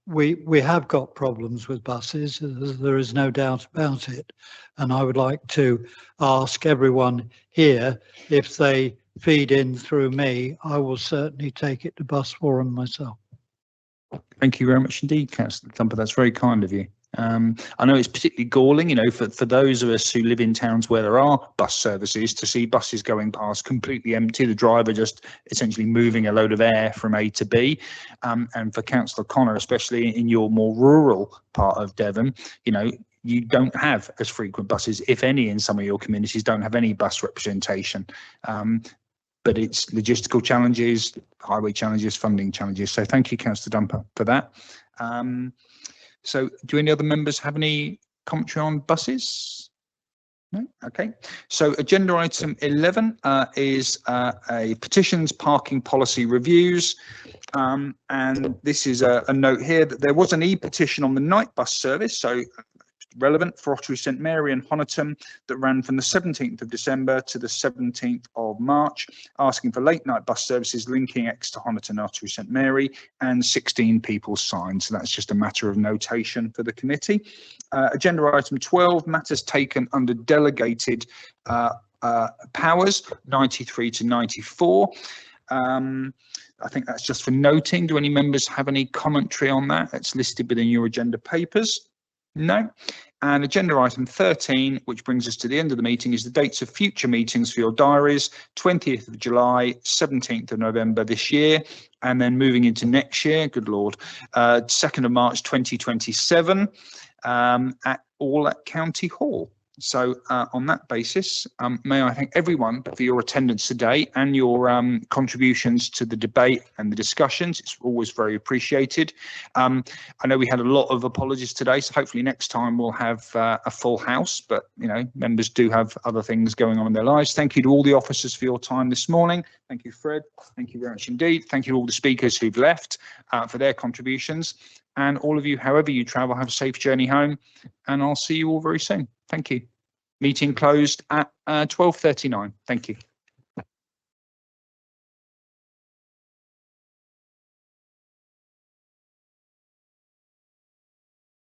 we have got problems with buses, there is no doubt about it, and I would like to ask everyone here, if they feed in through me, I will certainly take it to Bus Forum myself. Thank you very much indeed, Councillor Thumper. That's very kind of you. I know it's particularly galling, you know, for those of us who live in towns where there are bus services, to see buses going past completely empty, the driver just essentially moving a load of air from A to B. And for Councillor Connor, especially in your more rural part of Devon, you know, you don't have as frequent buses, if any, in some of your communities don't have any bus representation. But it's logistical challenges, highway challenges, funding challenges. So thank you, Councillor Dumper, for that. So do any other members have any commentary on buses? No? Okay. So agenda item 11 is a petitions parking policy reviews. And this is a note here that there was an e-petition on the night bus service. So relevant for Ottery St Mary and Honiton that ran from the 17th of December to the 17th of March, asking for late night bus services linking Exeter, Honiton and Ottery St Mary, and 16 people signed. So that's just a matter of notation for the committee. Agenda item 12, matters taken under delegated powers, 93 to 94. I think that's just for noting. Do any members have any commentary on that? It's listed within your agenda papers. No. And agenda item 13, which brings us to the end of the meeting, is the dates of future meetings for your diaries, 20th of July, 17th of November this year, and then moving into next year, good Lord, 2nd of March 2027, all at County Hall. So on that basis, may I thank everyone for your attendance today and your contributions to the debate and the discussions. It's always very appreciated. I know we had a lot of apologies today, so hopefully next time we'll have a full house, but you know, members do have other things going on in their lives. Thank you to all the officers for your time this morning. Thank you, Fred. Thank you very much indeed. Thank you to all the speakers who've left for their contributions. And all of you, however you travel, have a safe journey home, and I'll see you all very soon. Thank you. Meeting closed at 12:39. Thank you.